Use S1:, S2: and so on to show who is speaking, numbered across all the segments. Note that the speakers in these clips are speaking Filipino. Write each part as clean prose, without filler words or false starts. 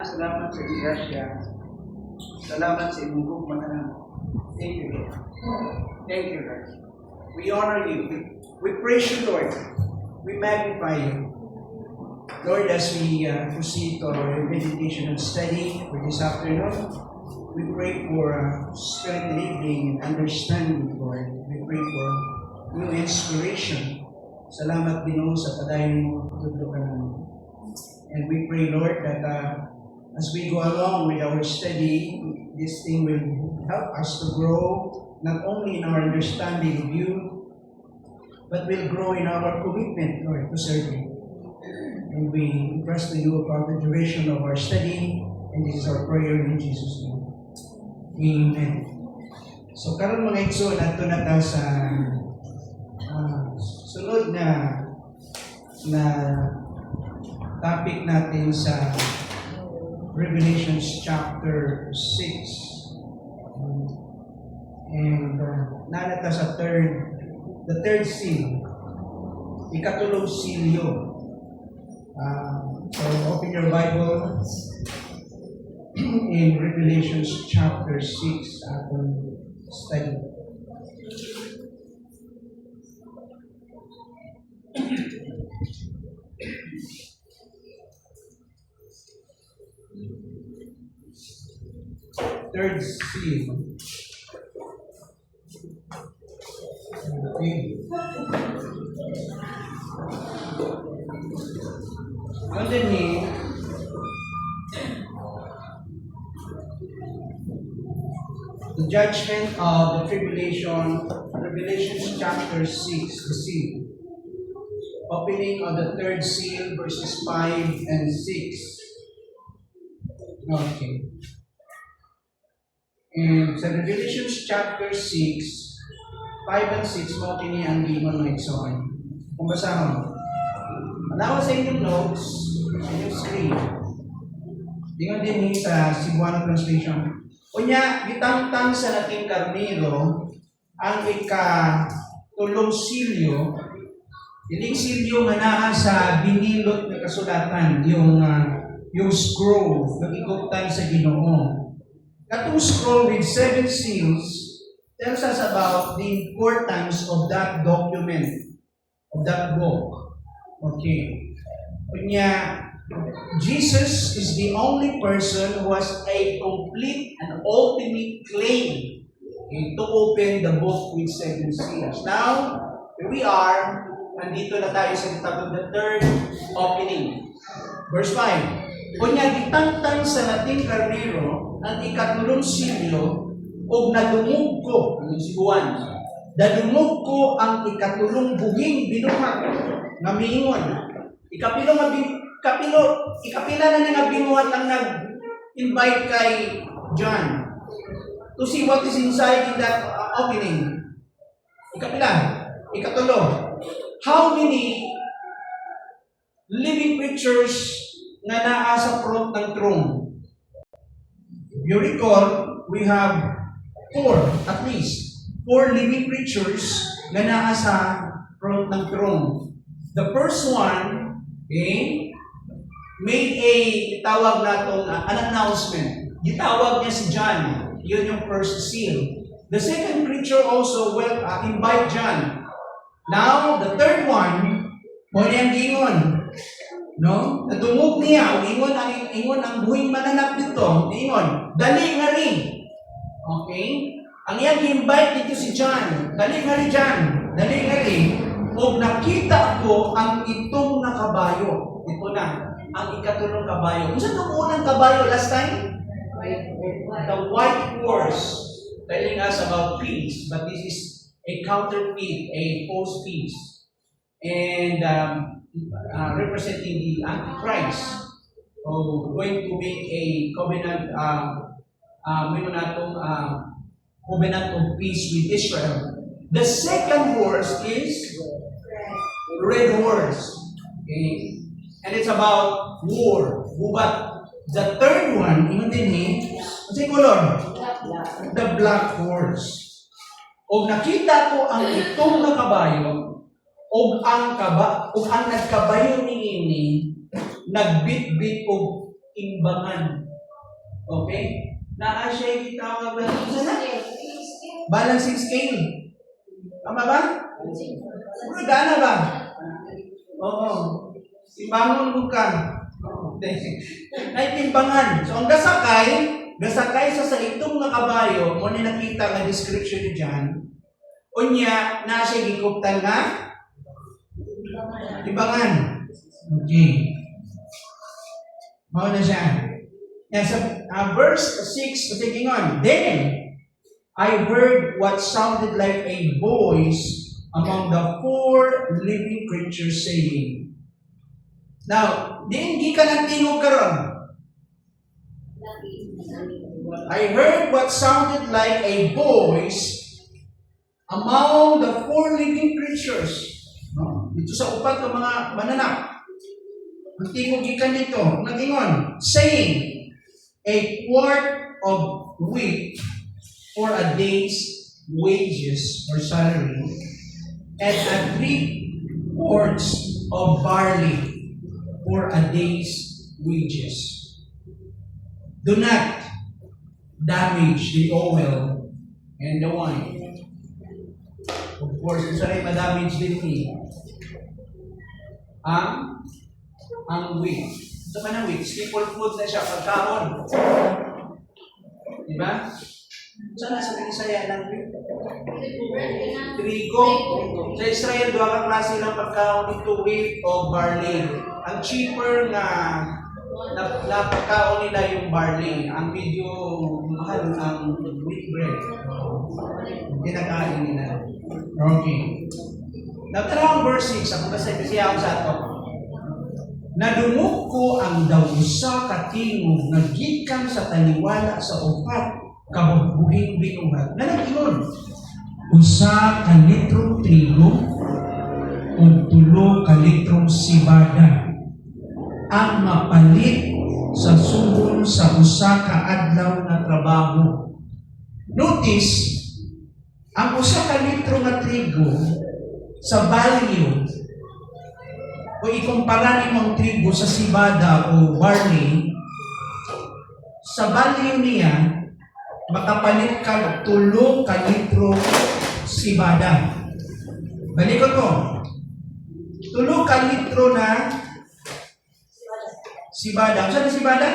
S1: Salamat sa grasya. Salamat sa imong gugmatanan. Thank you, Lord. Thank you, Lord. We honor you. We praise you, Lord. We magnify you. Lord, as we proceed to our meditation and study for this afternoon, we pray for spirit leading and understanding, Lord. We pray for new inspiration. Salamat din sa padayon mo tutulungan namin. And we pray, Lord, that as we go along with our study, this thing will help us to grow not only in our understanding of you, but will grow in our commitment, Lord, to serve you. And we trust to you about the duration of our study, and this is our prayer in Jesus' name. Amen. So, karon mga igsoon, nato na ta sa sunod na topic natin sa Revelation chapter 6. And nanata sa the third seal, ikatulong silyo. So open your Bible in Revelation chapter 6 atong study. Third seal. Okay. Underneath, the judgment of the tribulation, Revelation chapter 6, the seal. Opening of the third seal, verses 5 and 6. Okay. And sa Revelation chapter 6, 5 and 6, mo kini ang limang na igsoon. Kung basahon, manawa sa inyong notes, sa inyong screen, tingnan din sa Cebuano translation. Unya, bitangtang sa nating karnero, ang ikatulong silyo, ining silyo nga naa sa binilot na kasulatan, yung scroll, nagikuptan sa Ginoo. Katong scroll with 7 seals tells us about the importance of that document, of that book. Okay. Kunya, Jesus is the only person who has a complete and ultimate claim, okay, to open the book with 7 seals. Now, here we are, nandito na tayo sa kitab of the third opening. Verse 5. Kunya, gitangtang sa nating karnero ang ikatulong silyo o nadungog ko, yung si Juan, nadungog ko ang ikatulong buhing binuhat nga miingon. Ikapila na nga binuhat ang nag-invite kay John to see what is inside in that opening. Ikatulo. How many living creatures nga naa sa front ng throne? You recall, we have 4, at least, 4 living creatures na naa sa front ng throne. The first one, okay, made tawag natong an announcement. Gitawag niya si John. Yun yung first seal. The second creature also invite John. Now, the third one, mo niyang gingon. No? Nadungog niya, ingon ang buhing mananap dito, ingon, dali nga rin. Okay? Ang iyang invite dito si John, dali nga rin John, dali nga rin, o nakita ko ang itong na kabayo. Ito na, ang ikatulong kabayo. Kung saan ang unang kabayo last time? The white horse, telling us about peace, but this is a counterfeit, a false peace. And representing the Antichrist, going to make a covenant, covenant of peace with Israel. The second horse is red horse, okay, and it's about war. But the third one, what's the color? The black horse. O nakita ko ang itong na kabayo, og ang nagkabayo niini nagbitbit og imbangan. Okay? Naa siya yung tawag na sana? Balancing scale. Tama ba? Gana ba? Oo. Imbangon mo ka. Ay timbangan. So ang gasakay sa itong nga kabayo, mo ni nakita nga description ni John, unya na siya gikuptan nga timbangan. Okay. Mao na siya. Yan sa verse 6, tingin on. Then I heard what sounded like a voice among the four living creatures saying. Now, diin ka ng tingog karon. I heard what sounded like a voice among the four living creatures. Dito sa upat ng mga mananap. Ang tingog gikan dito, nagingon, saying, a quart of wheat for a day's wages or salary, and a 3 quarts of barley for a day's wages. Do not damage the oil and the wine. Of course, kung saan ay madamage din ang wheat. Ito ka na wheat, staple food na siya, pagkaon. Diba? Saan nasa Isaya ng wheat? Trigo. Sa Israel, doon ka klase ng pagkaon nito, wheat o barley. Ang cheaper na pagkaon nila yung barley. Ang medyo mahal ang wheat bread. Ginagain nila. Okay. Natara ang verse 6, ako kasi ako sa ito. Nadungog ko ang dawsa katingog na gikan sa taliwala sa upat kabugbuhing binuhat. Nanagingon, usa ka litrong trigo o 3 ka litrong sibada ang mapalit sa sugol sa usa ka adlaw na trabaho. Notice, ang usa ka litro nga trigo sa value o ikumpara nimong trigo sa sibada o barley, sa value niya, makapalit ka 3 ka litro sibada. Balik ko. 3 ka litro na sibada. Saan na sibada?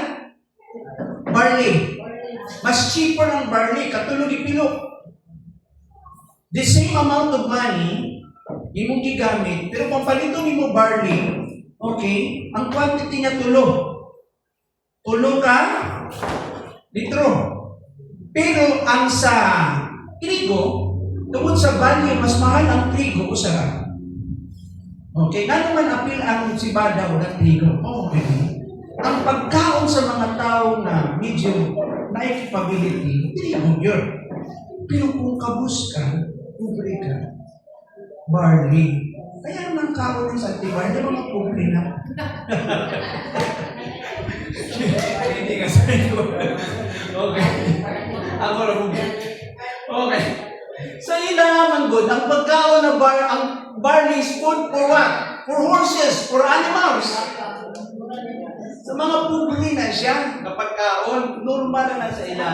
S1: Barley. Mas cheaper ang barley, katulog ipilo. The same amount of money, imong gigamit, pero kung palito nimo barley, okay, ang quantity niya 3 ka litro. Pero ang sa trigo, tungkol sa value, mas mahal ang trigo o sarap. Okay, na naman apil ang sibada o ng trigo. Okay. Ang pagkaon sa mga tao na medyo na-capability, hindi mo yun. Pero kung kabus ka, kubre ka, barley. Kaya naman kaon ng santibar, di ba mag-kubre na? Hindi ka sa inyo. Okay. Ako na kubre. Okay. Sa ila naman, good, ang pagkaon ng ang barley is food for what? For horses, for animals. Sa mga kubre na siya, kapag kaon, normal na sa ila.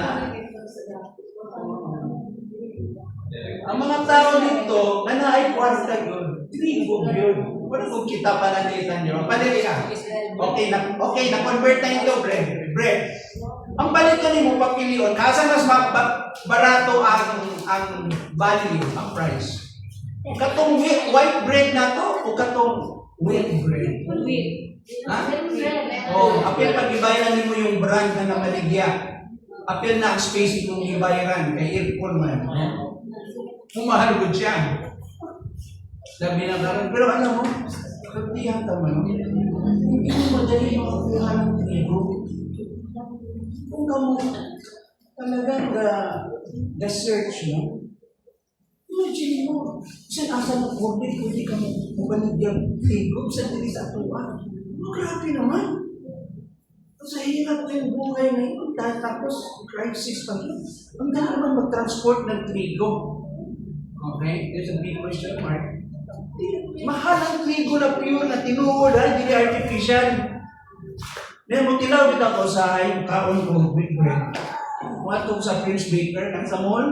S1: Ang mga tao dito, na naay kwarta yun, trigo yun. Wala kong kita panalitan nyo. Panili ka. Okay, na-convert na ito, bread. Ang palito ni mo, papilion, asa mas barato ang value, ang price. Katong white bread na to, o katong wheat bread? Ha? Apil pag-ibayaran mo yung brand na namaligya. Apil na ang space itong ibayaran, kay Airpol man. Umahal ko siya. Sabi na karon, pero alam mo, pagtihan naman, hindi mo madali makakuha ng trigo. Kung kamo talagang the-search mo, imagine mo, saan asa mo COVID, kung di ka mo mabaligyan trigo, saan dili sa atuan. Grabe naman. Sa hirap ng buhay na yun, tapos crisis pa yun. Ang dahil naman mag-transport ng trigo. Okay, there's a big question mark. Mahal ang trigo na pure na tinuod, hindi artificial. May mo tilaw kita ko sa kaon ko with bread. Wato sa Prince Baker kang sa mall.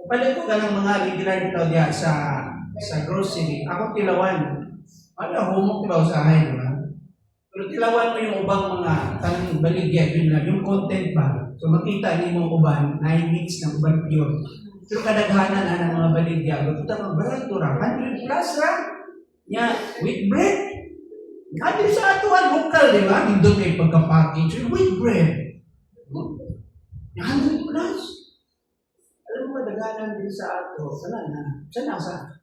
S1: Palit ko ka ng mga regular dito diya sa grocery. Ako tilawan. Ano, humok tilaw sa akin, di ba? Pero tilawan mo yung ubang mga tanong baligyan, yun lang, yung content ba? So makita niyo yung uban, 9 weeks ng uban pure. Pero kadaghanan na ng mga baligyan, ito mga barato ra, 100 plus ra. Nya, with bread. Ano sa atuan, local, di ba? Hindi kayo pagka-package, with bread. 100 plus. Alam mo, daganan din sa ato. Sana sa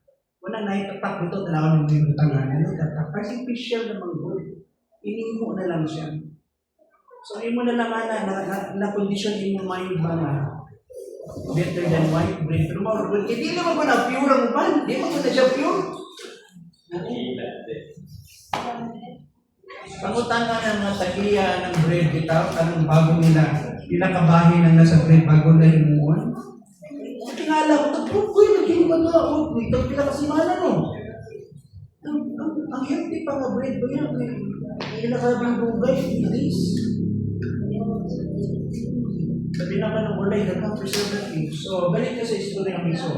S1: wala na itatak dito, talawan ng mga utangan. Ano tatak? Kasi official na mga good. Iningo na lang siya. So, mo na lang na condition mo mind ba na better than white bread. Pero mga good, hindi naman ba na pure ang upan? Hindi mo na siya pure? Pangutan nga ng mga tagiya ng bread bitaw, anong bago nila, pinakabahin ang nasa bread bago na imuon. Tingala ko, tapukoy, naging ba na ako? Ito pinakasimana no. Ang healthy pa nga bread ba yan? May nakabing bugay, ilis. Sabi naman ng ulay, nagkang preservative. So, balik ka sa istorya ng iso.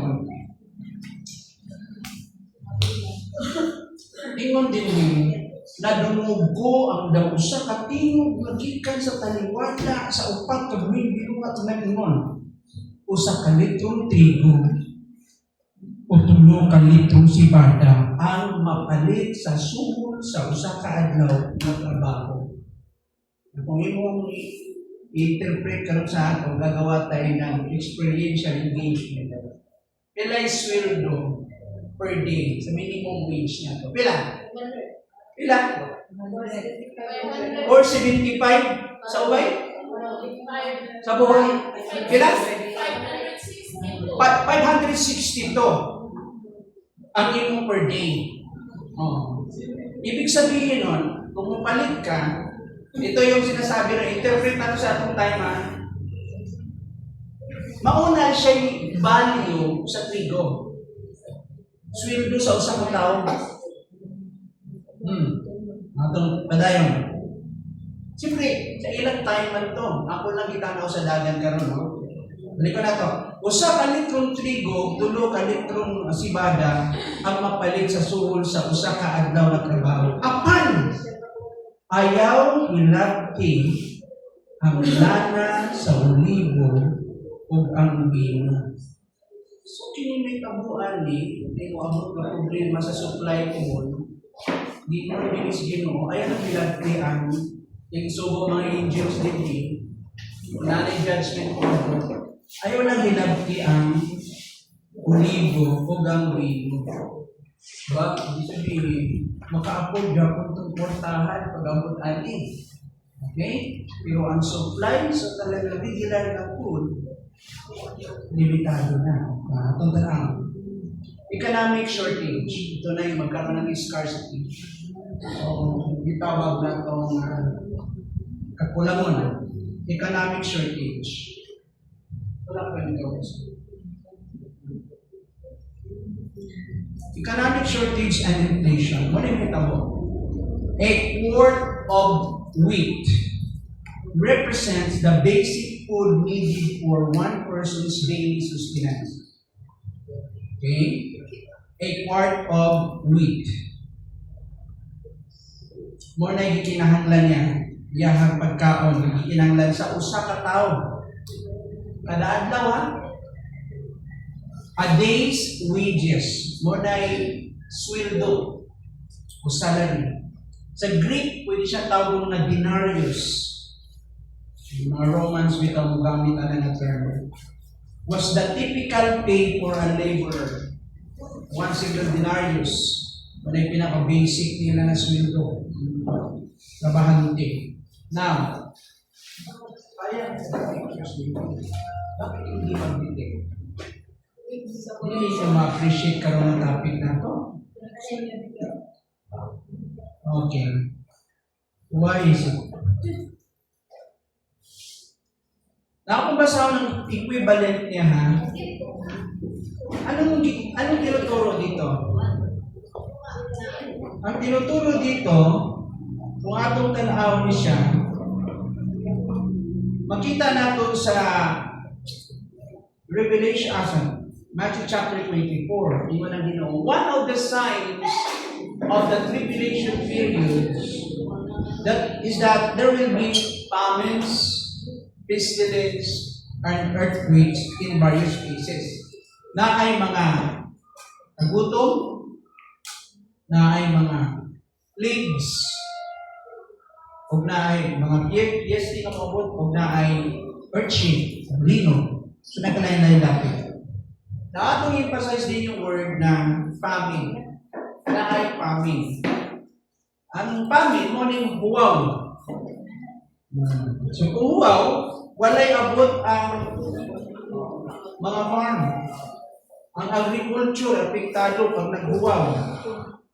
S1: Ingon din niyo, nadungog ko ang daw sa katingog nagikan sa taliwala sa upat kabuhin binuhat na ingon. Usa ka litrong trigo o 3 ka litrong sibada ang mapalit sa sumol sa usa ka adlaw na trabaho. Kung imong i-interpret karon sa ato, gagawa tayo ng experiential engagement. Pila yung sweldo per day sa minimum wage niya to? Pila? Pila? Or 75 sa ubay? Sa buhay? Pila? 560 to ang imo per day. Oh. Ibig sabihin nun, kung mapalit ka, ito yung sinasabi na interpret natin sa atong time ha. Mauna siya yung value sa trigo. Sweldo sa usang tao. Atong padayon. Siyempre, sa ilang time man to, ako lang kita na sa dagan karon, no? Balik ko na to. Usa ka litrong trigo, 3 ka litrong sibada ang mapalit sa suhol sa usa ka adlaw na trabaho. Apan ayaw ilabti ang lana sa olibo ug ang bino. So kini may tabuan ni mo abot na problema sa supply ko. Di mo bilis Ginoo, ayaw na ilabti ang subo mga angels din wala na judgment ko. Ayaw lang hilabti ang olibo o gambino. Diba? Hindi sabihin, maka-afford yapon itong portahan pag-abot ani. Okay? Pero ang supply, so talaga regular na food, limitado na. Itong tanang. Economic shortage. Ito na yung magkaroon ng scarcity. So, itawag na itong kakulangon. Economic shortage. Wala pa rin gawin. Economic shortage and inflation. What do you know? A quart of wheat represents the basic food needed for one person's daily sustenance. Okay? A quart of wheat. Mo na gikinahanglan niya, iyahang pagkaon, gikinahanglan sa usa ka tawo. Kada adlaw ha? A day's wages, mo na sweldo o salary. Sa Greek, pwede siya tawag na denarius. Yung mga Romans with ang gamit na term. Was the typical pay for a laborer. 1 single denarius. Wala yung pinaka-basic nila na sweldo. Trabahante. Now, bakit hindi mag-detect? Hindi siya ma-appreciate karoon ng topic na to. Okay. Why is it? Nakapabasa ako ng equivalent niya ha. Anong tinuturo dito? Ang tinuturo dito, kung atong tanaw ni siya, makita natin sa Revelation, Matthew chapter 24, di mo na Ginoo, one of the signs of the tribulation period that there will be famines, pestilence, and earthquakes in various places. Na ay mga gutom, na ay mga plagues, o na ay mga piyesti na mabot, o na ay earthquake, lino. So nagkalain-lain natin. Na atong emphasize din yung word na famine. Na ay famine. Ang famine, mo ning huwaw. So kung huwaw, walay abot ang mga farm. Ang agriculture, apektado pag naghuwaw.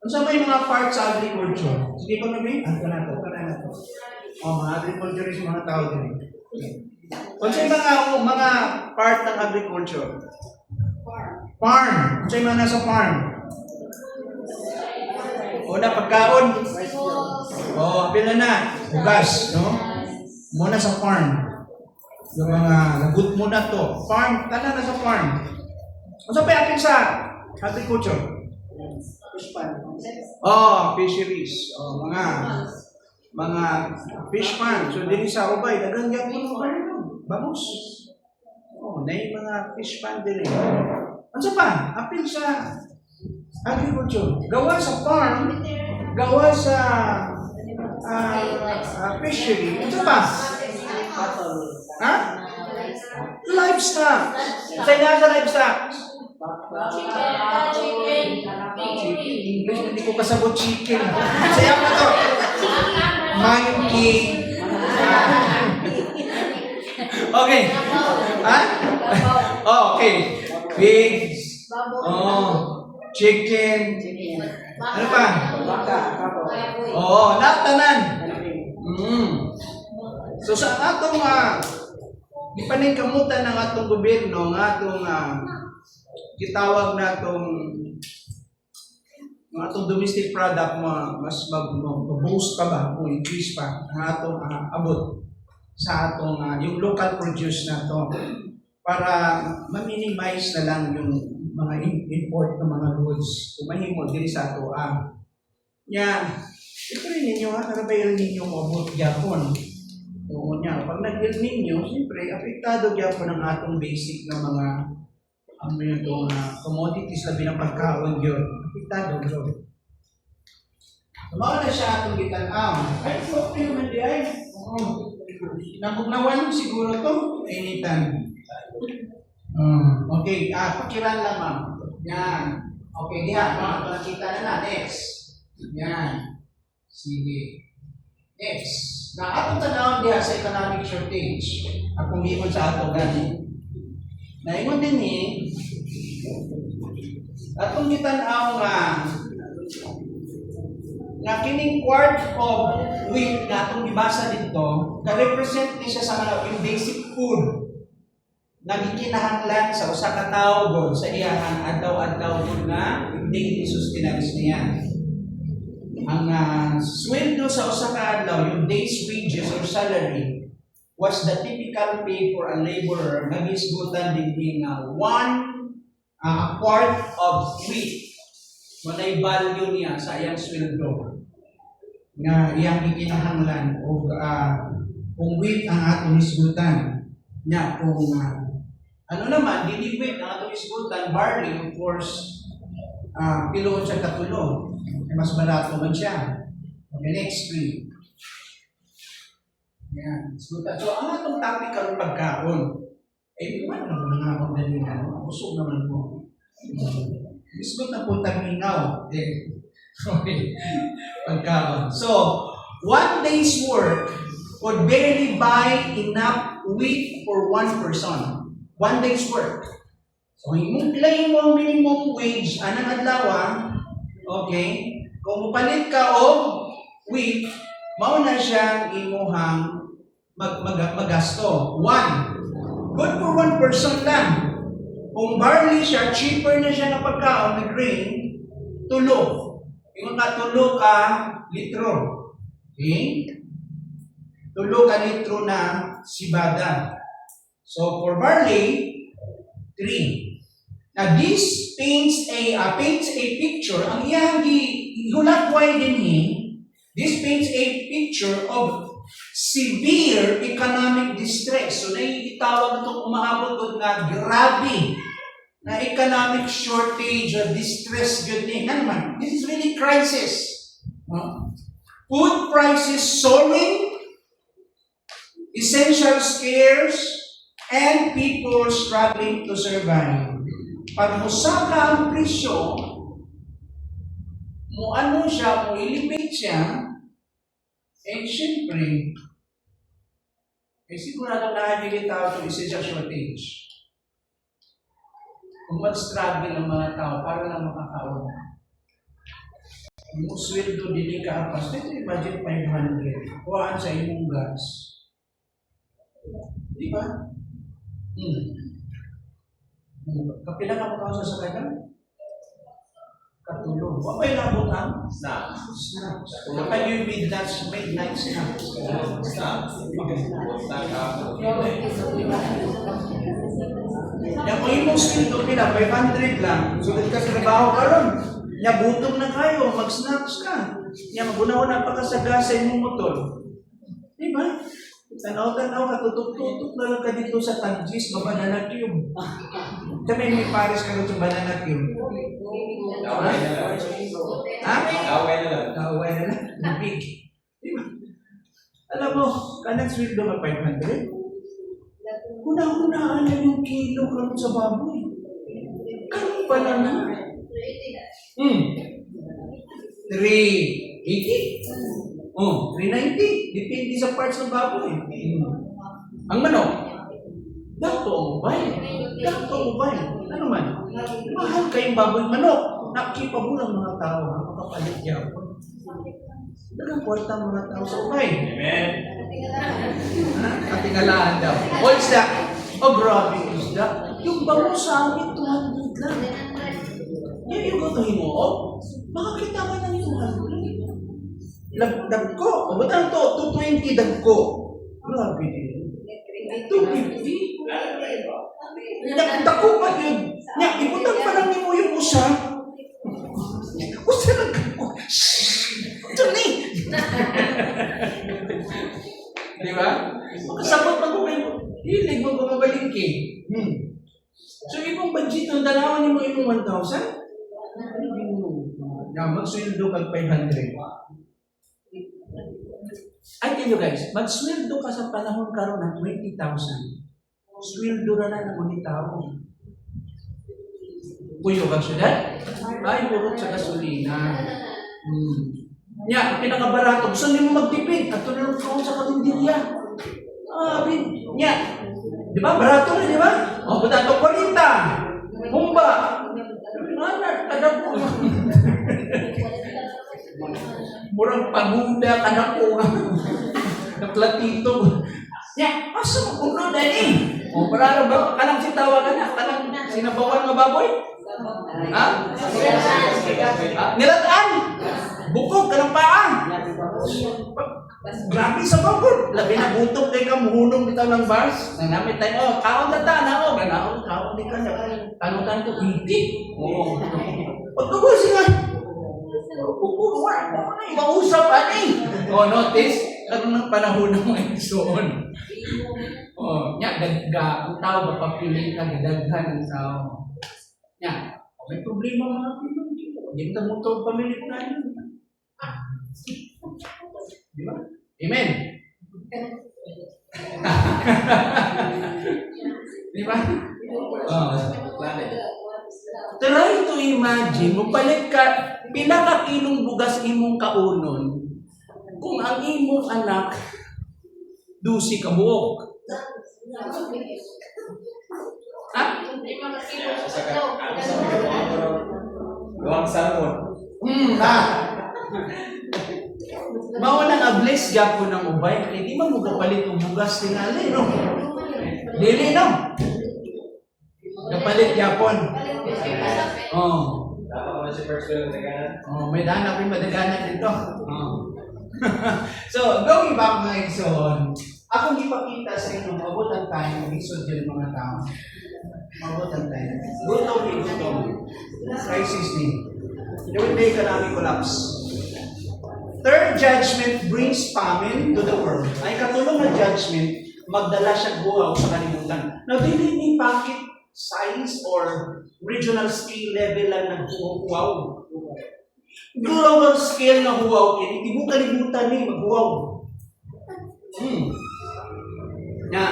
S1: Ano sa may mga parts sa agriculture? Sige pa namin, ano na to? Mga agriculturist, mga tao din. Ano sa mga part ng agriculture? Farm. Ano sa mga nasa farm? Una, pagkaon. Pila na. Bugas, no? Muna sa farm. Yung mga lagot muna to. Farm, tanan na sa farm. Ano sa akin sa agriculture? Fisheries. Mga fish pond. So, din sa ubay, dagang gyapon mo bangus. Na yung mga fish pond din. Ano pa? Apil sa agriculture. Gawa sa farm, gawa sa fishery. Ano pa? Livestock. Sa'yo na sa livestock. Chicken. English, hindi ko kasabot chicken. Sa'yo na to. Monkey. Okay. Okay. Pigs. Chicken. Ano pa? Lahat tanan. So sa atong ipaningkamutan ng atong gobyerno, ng atong gitawag natong domestic product mas mag-boost pa ba o increase pa ang atong abot sa atong yung local produce na to para ma-minimize na lang yung mga import ng mga goods kung mahimo diri sa ato ito rin ninyo ano ba yung ninyo mabot gyapon oo niya pag nag-El Nino siyempre apektado gyapon ang atong basic na mga commodities labi ng pagkaon yun apektado yun Tumawa na siya atong gitan-aw. Ay, okay naman di ay. Nabugnawan siguro to. Initan. Okay, pakiran lang ma'am. Yan. Okay, diha. Nakita na na. Next. Yan. Sige. Next. Na atong tanawin diha sa economic shortage. Akong himon sa atong gani. Naingon din atong gitan-aw nga kining quart of wheat na itong ibasa dito, na-represent din siya sa mga yung basic food na gikinahanglan sa usa ka tawo god sa iyang adlaw-adlaw nga daily sustenance niya. Ang sweldo sa usa ka adlaw, yung day's wages or salary, was the typical pay for a laborer nga gisgutan din a quart of wheat. Manay value niya sa iyang sweldo nga iyang ikinahanglan o kung wheat ang atong isgutan niya kung ano naman dili wheat ang atong isgutan barley of course piloon siya katulo mas barato man siya. Okay, next screen. Yan, isgutan. So ang atong topic karon pagkaon wala naman nga akong dalihan busog naman po. Isgot na po taminaw. Okay. Pagkaon. So, one day's work would barely buy enough wheat for one person. One day's work. So, ilay mo ang minimum wage, anang adlaw, okay? Kung mupalit ka o wheat, mauna siyang imuhang magasto. One. Good for one person lang. Kung barley siya, cheaper na siya na pagkaon na grain, tulo. Yung tulo ka litro. Okay? Tulo ka litro na sibada. So, for barley, 3. Now, this paints a picture. Ang iyang hulagway din this paints a picture of severe economic distress. So, naiitawag itong umaabot doon na grabe na economic shortage or distress good din. Naman, this is really crisis. Food prices soaring, essentials scarce, and people struggling to survive. Pag musaka ang presyo, mo ilipit siya, syempre, sigurado na tao ito essential shortage. Kung mag-struggle ang mga tao para lang makakaon. Yung sweldo din ka apas, ito yung budget 500. Kuhaan sa imong gas. Di ba? Kapila ka mo sa sakay katulong. Huwag kayo nabutan? Snacks. Kapag yung midnight snacks. Yan kung imong sweldo pila, 500 lang. Sulit ka sa trabaho ka ron. Nya butong na kayo, mag-snacks ka. Nya magunaw pa ka sa gas sa imong motor. Di ba? Tanaw-tanaw ka, tutok-tutok na lang ka dito sa Tanggis, banana cube. Kami may pares ka rin sa banana cube.
S2: Kaway na lang.
S1: Ha?
S2: Kaway na lang.
S1: Kaway na lang. Big. Di ba? Alam mo, kanang sweldo ka 500? Una-unaan na yung kilo ka sa baboy. Kano pala na? 380? 390. Depende sa parts ng baboy. Ang manok, dato mo ba? Ano man? Mahal kayong baboy manok. Nakipa mo ng mga tao, makapalit niya ako. Dagang kwarta ang mga tao sa ubay.
S2: Amen.
S1: Katingalaan daw. O isda. O grabe isda. Yung bango sa amin, 200 lang. Yung gotohin mo, makakita ka ng 200. Dagko. O ba't ang to? 220 dagko. Grabe din. 250? Dagko pa yun. Ibutan pa lang mo yung usa. Usa lang ko. Johnny! Di ba? Makasabot mag-uwi. Hilig mo bumabalingki. So, ibang budget ng dalawan mo yung 1,000? Mag-sweldo kag 500. I tell you guys, mag-sweldo ka sa panahon karon ng 20,000. Sweldo na lang ng ulit tao. Puyo ka syudad? Ay, burot sa gasolina. Pinakabarato. Gusto niyo magtipid at tulong ka sa katindirya. Di ba? Barato na, di ba? O, batato 40. Humba. Kadang po. Murang paguda, kadang po. Naplatito. Asa mo kuno dali? O, para ba? Kanang sitawa ka na? Kanang sinabawan nga baboy? Ha? Nilataan! Bukog ka ng paa! Grabe sa baboy! Labi na butok kay ka, muhulong bitaw ng bars. Nanamit tayo, kaon na ta, kaon di ka na. Tanong-tanong ito, hindi. Oo. Pagkabusi nga. Mausap ani. Notice, karoon ng panahon ng mga igsoon. Ang tao ba papiling ka, daghan ng tao. May problema mga Pinoy. Hindi ka motor pamilya ko na yun. Di ba? Amen. Di ba? Try to imagine, mapalit ka, pinakakilong bugas imong kaunon, kung ang imong anak, 12 ka buok. Ha?
S2: Luwang salmon.
S1: Mao nang ables gyapon ng ubay, kay di man mo kapalit og bugas tingali, no? Dili no. Kapalit gyapon.
S2: Dapat mo si first will nagana.
S1: May dana ko madagana dito. So, going back mga Igsoon, akong ipakita sa inyo, mabutan tayo, Igsoon dyan mga tao. Mabutan tayo. Gutom. Crisis din. There will be economic collapse. Third judgment brings famine to the world. Ay katulong na judgment, magdala siya buhaw sa kalimutan. Now, dili ni pocket size or regional scale level lang ng huwaw. Global scale na huwaw, hindi mo kalimutan ni maghuwaw. Na,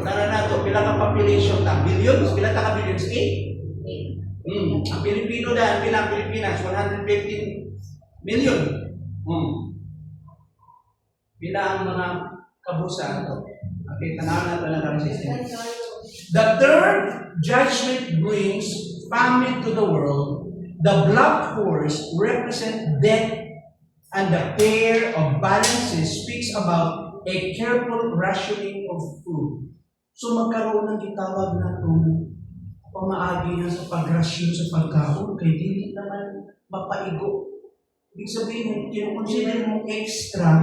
S1: tara na to, pila ka population ta? Billions? Pila ka billions? 8? Ang Pilipino dahil bilang Pilipinas, 115 million. Pila ang mga kabusa ito. Okay, tanawan na talaga ang system. The third judgment brings famine to the world. The black horse represents death, and the pair of balances speaks about a careful rationing of food. So magkaroon ng gitawag na itong pamaagi na sa pagrasyon sa pagkaon, kay hindi naman mapaigo. Ibig sabihin, kinukonsider mo extra,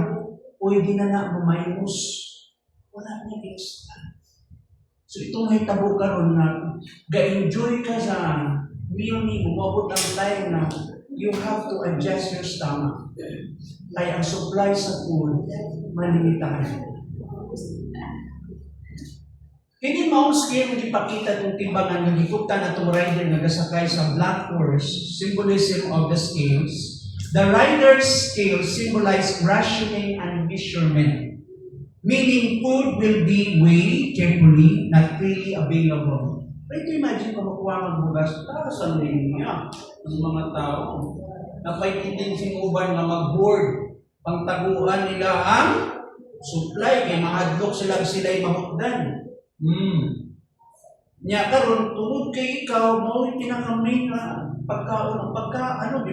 S1: pwede na minus. Wala na extra. So itong may tabo karon na ga-enjoy ka sa meal ni umabot ang time na you have to adjust your stomach. Kaya ang supply sa food, malimitahan. Kini maong scale na ipakita itong timbangan ng hikutan na itong rider na gasakay sa black horse, symbolism of the scales. The rider's scale symbolize rationing and measurement. Meaning food will be weighed carefully, not freely available. Pwede imagine kung makuha ng bugas, tarasan niya ng mga tao. Napay-tendency uban na mag-board, pangtaguan nila ang supply, kaya mahadlok sila'y mahukdan. Nya karon tungod kay ikaw, mo pinaka-main na pagkaon,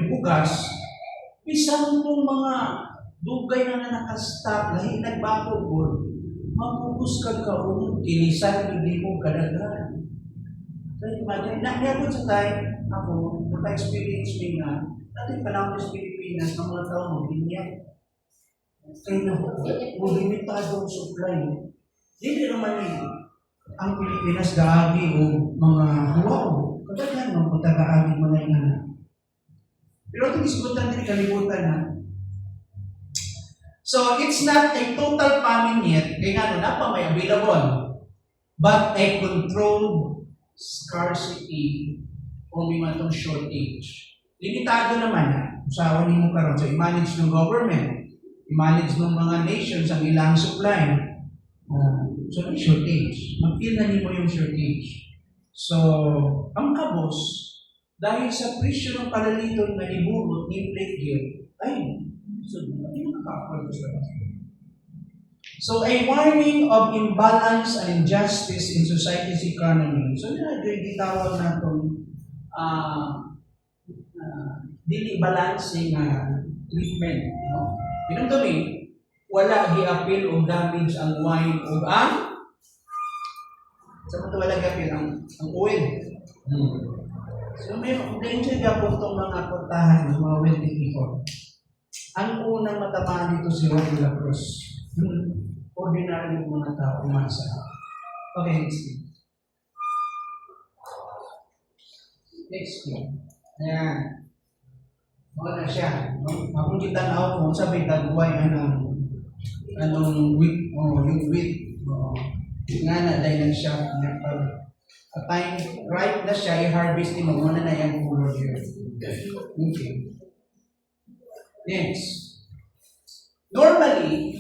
S1: bugas, bisan itong mga dugay na nakastap, lahi nagbago po, magpupus ka kaon, kinisan, hindi mo kadaghan. Kaya imagine, nakiyabot sa tayo, ako, naka-experience me nga, natin panahon sa Pilipinas, ng mga tao mag-inyak. Kaya na, limitado ang supply. Hindi naman ang Pilipinas gaagi o mga huwaw. Kadaghan mga pagkagaagi mga inanak. Pero ito isgutan din kalibutan na. So, it's not a total famine yet, kaya nga na pa may available, but a controlled scarcity o may matong shortage. Limitado naman usawan mo karon so i-manage ng government, i-manage ng mga nations ang ilang supply. So, may shortage. Mag-feel na mo yung shortage. So, ang kabos, dahil sa presyo ng palalito na iburot ni plate gear, ay, so a warning of imbalance and injustice in society's economy. So yun yung gitawag na itong dili balancing treatment. No? Pinong gabi, wala gi-appeal o damage ang wine o ang sa mga wala gi-appeal ang oil. So may danger gapon itong mga portahan ng mga wealthy people. Ang unang matamaan dito si Juan de la Cruz. Ordinary mga tao, umasa. Okay, next week. Next week. Ayan. Wala na siya. Akong kita na ako kung sabi tagway anong wheat, yung wheat. Nga na, dahil lang siya. At time, right na siya, i-harvest mo, muna na yung color here. Okay. Next. Normally,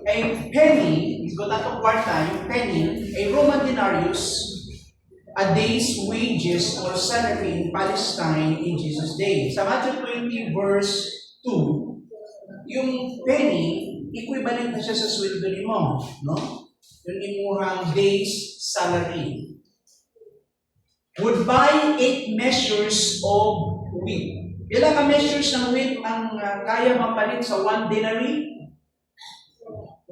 S1: a penny, is got atong kwarta, yung penny, a Roman denarius, a day's wages or salary in Palestine in Jesus' day. Sa Matthew 20 verse 2, yung penny, equivalent na siya sa sweldo mo, no? Yung imuhang day's salary. Would buy 8 measures of wheat. Ilang ka measures ng wheat ang kaya mapalit sa 1 denary?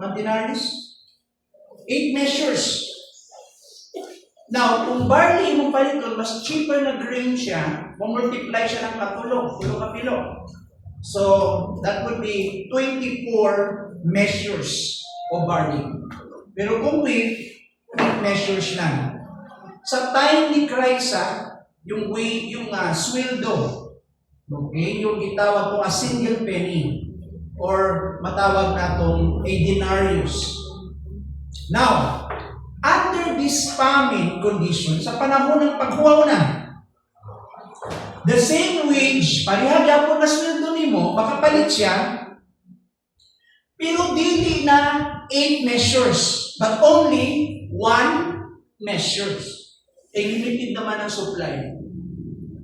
S1: 1 denarius? 8 measures. Now, kung barley mong palit doon, mas cheaper na grain siya, multiply siya ng katulog, pulo kapilo. So, that would be 24 measures of barley. Pero kung wheat, 8 measures lang. Sa time ni Christ, yung wheat, yung sweldo, okay, yung itawag ko a single penny, or matawag natong a denarius. Now, under this famine condition, sa panahon ng paghuwaw na, the same wage, pareha gyapon na sweldo nimo, makapalit siya, pero dili na 8 measures, but only 1 measures. Limited naman ang supply.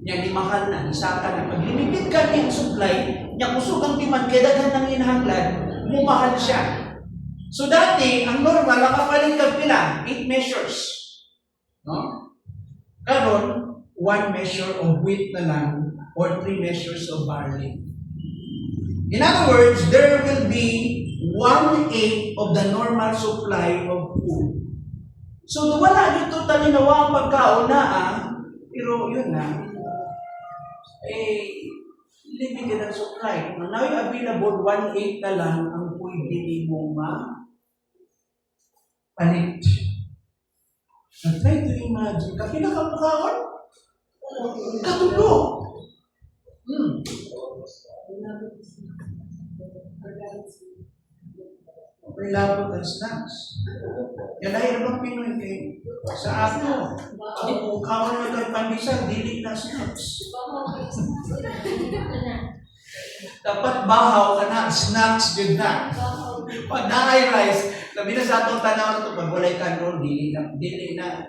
S1: Yan, di mahal na, isa ka na. Pag limited ka yung supply, niya kusog ang demand, kaya daghan ng inahanglan, mumahal siya. So dati, ang normal, nakapalit ka pila, 8 measures. No? Karon, 1 measure of wheat na lang, or 3 measures of barley. In other words, there will be 1/8 of the normal supply of food. So, wala yung totally nawa ang pagkaon na pero yun na, limited ang supply. Now, yung available, 1/8 na lang ang pwede mo palit. And try to imagine, kapila ka pagkaon? Katulo. May labot ang snacks. Yan ay naman Pinoy kay sa ato. Ang kawan na kay pandesal, dili na snacks. Dapat bahaw ka na, snacks yun na. Pag na-ay rice, sabi na sa atong tanaw na ito, pag walay kanron, dili na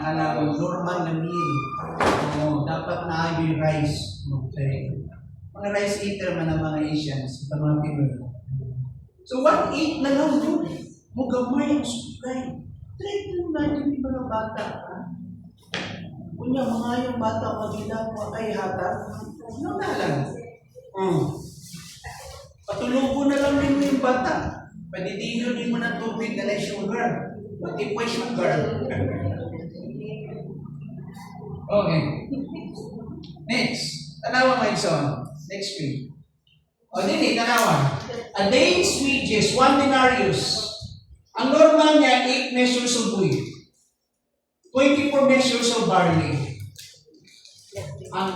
S1: kalawang normal na meal. Dapat na-ay rice. Okay. Mga rice eater man ang mga Asians, ito mga Pinoy. So, 1/8 na lang doon. Mugamay ang supply. Try to imagine yung mga bata. Kunya, mga yung bata, magila mo ay hatag. Ano na lang? Patulubo na lang din mo yung bata. Padidilo din mo ng tubig na sugar. Matipoy sugar. Okay. Next. Tanawa mo Edson. Next week. O dili, tanawa. A day's wages, 1 denarius. Ang normal niya, 8 measures of wheat. 24 measures of barley. Ang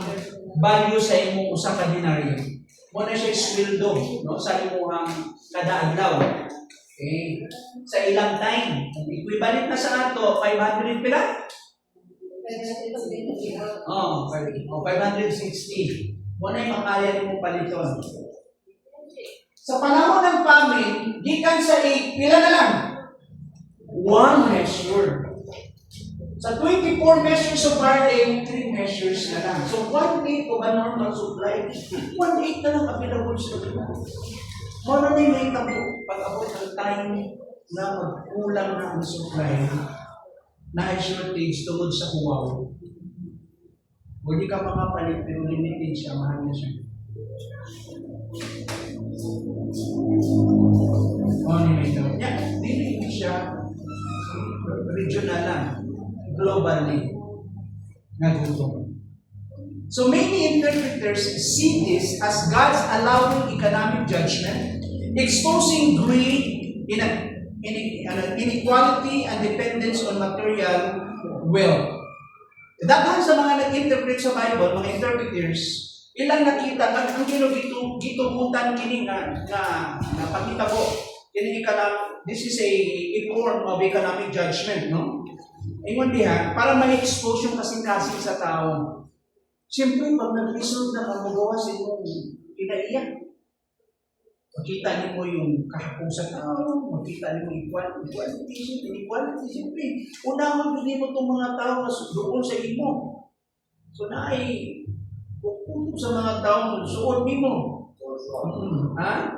S1: value sa imong usa ka denaryo. Muna siya sweldo, no? Sa imong kada adlaw. Okay. Sa ilang time. Equivalent na sa ato, 500 pila? 560. Muna yung makaya nimong paliton. Sa panahon ng famine, gikan sa 8, pila na lang? 1 measure. Sa 24 measures of barley, 3 measures na lang. So, 1/8 of a normal supply. 1/8 na lang available sa ito. Muna na yung may tabo, pag-abot ng time na magkulang na ang supply, na ay shortage tungod sa huwaw. Hindi ka makapalit, pero limited siya, mahal na siya. Dili siya regional lang, globally nagutom. So many interpreters see this as God's allowing economic judgment, exposing greed, inequality, and dependence on material wealth. Daghan sa mga nag-interpret sa Bible, mga interpreters, ilang nakita, ang gitumutan kini nga napakita ko, this is a form of economic judgment, no? Ingon diha, para ma-expose yung kasing-kasing sa tao. Siyempre, pag nag-result na magawa sa inyong kinaiyak, makita niyo mo yung kahapong sa tao, makita niyo mo equality, siyempre. Unahon din mo itong mga tao na doon sa imo. So, pupunto sa mga tao, suot mo. Ha?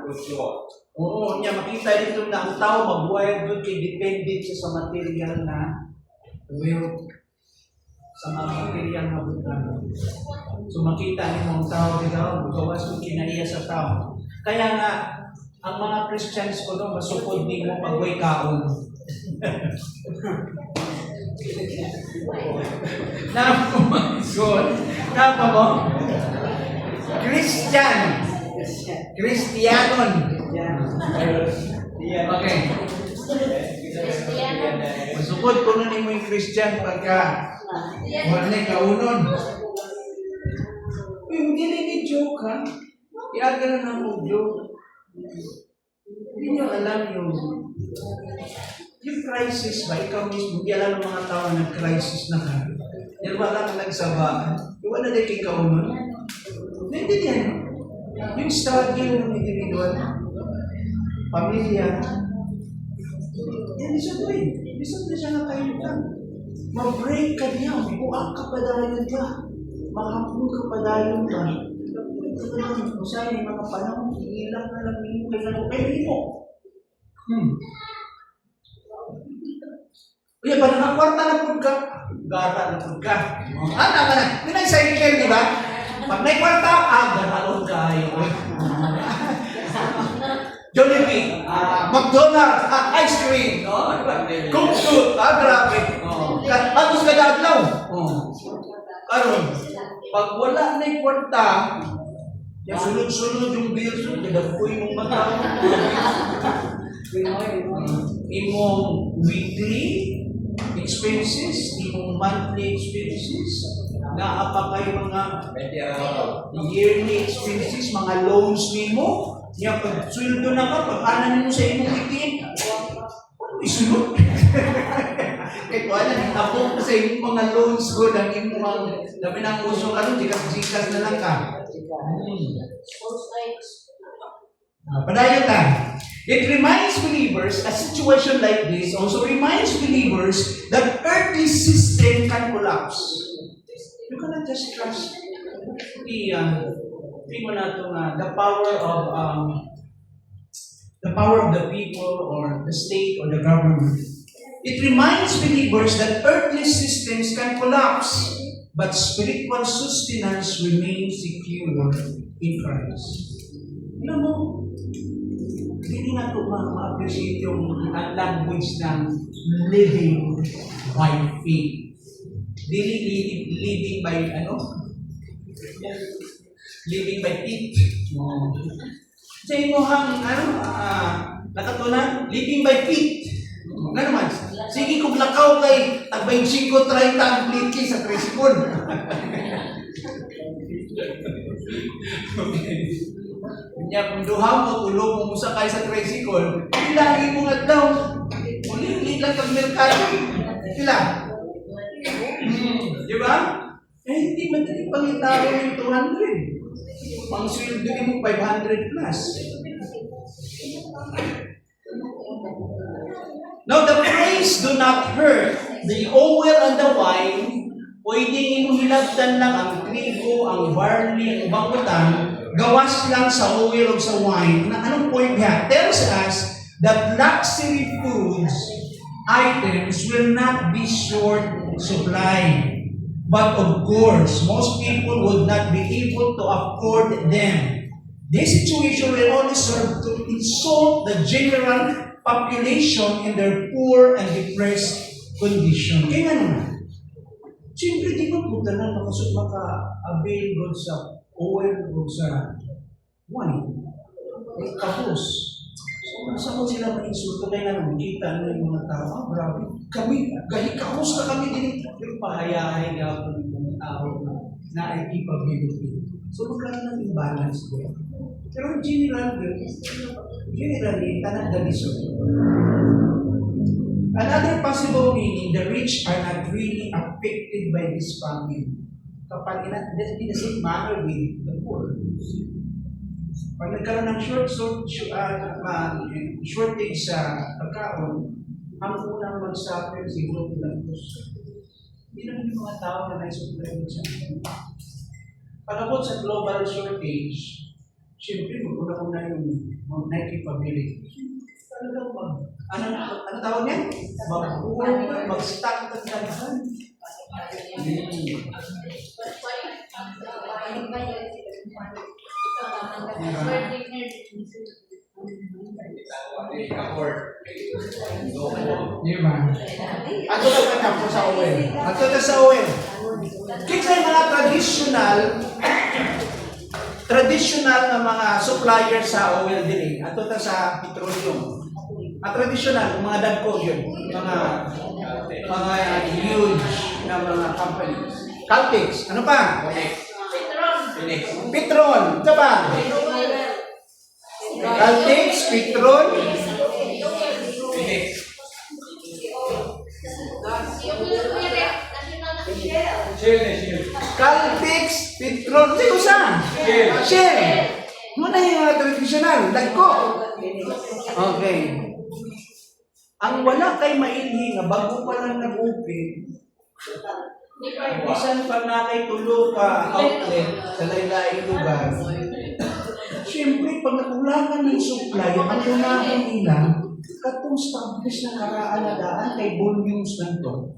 S1: Oo, niya makita dito na ang tao magbuhay doon kay dependent siya sa material na wealth, sa mga material na butang. So makita niyo ang tao dito, gawas kung kinaiya sa tao. Kaya nga, ang mga Christians ko doon, masukod din mo pag-way kaon. Napa mo? Christian. Christianon. Okay. Masukod ko na mo yung Christian pagka wala na kaunon. Hindi ni joke ha. Iaga na ng joke. Hindi nyo alam yung crisis ba? Ikaw mismo, hindi alam ng mga tao na crisis na ka. Yan wala ka nagsabaan. Iwan na din kay kaunon. Hindi yan. Yung struggle ng individual, pamilya, yan isa ko eh. Isa na siya nakailutan. Ma-break ka niya, buwak ka pa dahil ka. Mahapon ka pa dahil ka. Kung saan yung mga panahon, ilang na lang mo kayo mo. Uy, ba nakakwarta na po ka? Gara na po ka. Tama na. Yun ang cycle, di ba? Pag may kwarta, garaon kayo. Jollibee, McDonald's, ice cream, cook food, grabe. Tapos ka dadlaw. Karon, pag wala na yung kwarta, yung sunod-sunod yung bills, dadapoy mong mata. Imong weekly expenses, imong monthly expenses, naapa kayo mga yearly expenses, mga loans nimo. Niya pag sweldo na ka, pag-anan mo sa imong itin, isunod. Kaya kung ano, tapos sa imong mga loans ko, ang imong dami ng uso ka nun, jikas na lang ka. Padayon ka. It reminds believers, a situation like this also reminds believers that earthly system can collapse. You cannot just trust the power of the people or the state or the government. It reminds believers that earthly systems can collapse, but spiritual sustenance remains secure in Christ. Alam mo, hindi na ito ma-appreciate yung language ng living by faith. Living by living by faith. Sa imuhang, nakatunan, living by faith. Nga naman, sige kung lakaw kay tagbay 5-30 ang pliki sa tricycle. Kanya kung duha mo, tulong mo sa kay sa tricycle, ilagi mo nga daw. Ulit lang kag merkado. Sila. Di ba? Hindi madali pangitaro yung 200. Pang sweldo mo 500 plus. Now the praise do not hurt. The oil and the wine, pwedeng inuhilabtan lang ang trigo, ang barley, ang bangutan, gawas lang sa oil o sa wine. Na anong point niya? Tells us that luxury foods, items will not be short supply. But of course, most people would not be able to afford them. This situation will only serve to insult the general population in their poor and depressed condition. Kaya naman, siyempre di ba punta na maka-avail God sa oil o sa wine? Kapos. So, saan mo sila ma-insulto? Kaya naman, kita na yung mga tao, grabe. Kami, kapos na kami din. Pero pahayahay gapon yung mga tao na ay ipability. So, magkaroon ng imbalance ko. Pero generally, tanang dalisod. Another possible meaning, the rich are not really affected by this famine. Kapag in the same manner with the poor. Pag nagkaroon ng shortage sa pagkaon, ang unang mag-suffer siguro lang ito. Hindi naman yung mga tao na naisupply sa pagkabot sa global shortage, siyempre, magkuna-kuna yung nakikipability. Ano tawag niya? Mag-stack ng daghan. Diba? Ato na pa tapos sa oil. Ato na sa oil. Kaya mga traditional na mga supplier sa oil dili ato ta sa petroleum. Traditional mga dagko yun, mga huge na mga companies. Caltex, ano pa?
S2: Phoenix.
S1: Petron, ito pa? Caltex, Petron,
S2: Phoenix. Shell na shell.
S1: Caltex, Petron, ito sa?
S2: Shell.
S1: Shell. Muna yung mga traditional, dagko. Okay. Ang wala kay mailhi nga bago pa lang nag-open, bisan pa na kay tulo ka outlet sa lain-laing lugar. Siyempre, pag nakulangan ng supply, ang unahon nila, katong establish na karaan na daan kay volumes na ito.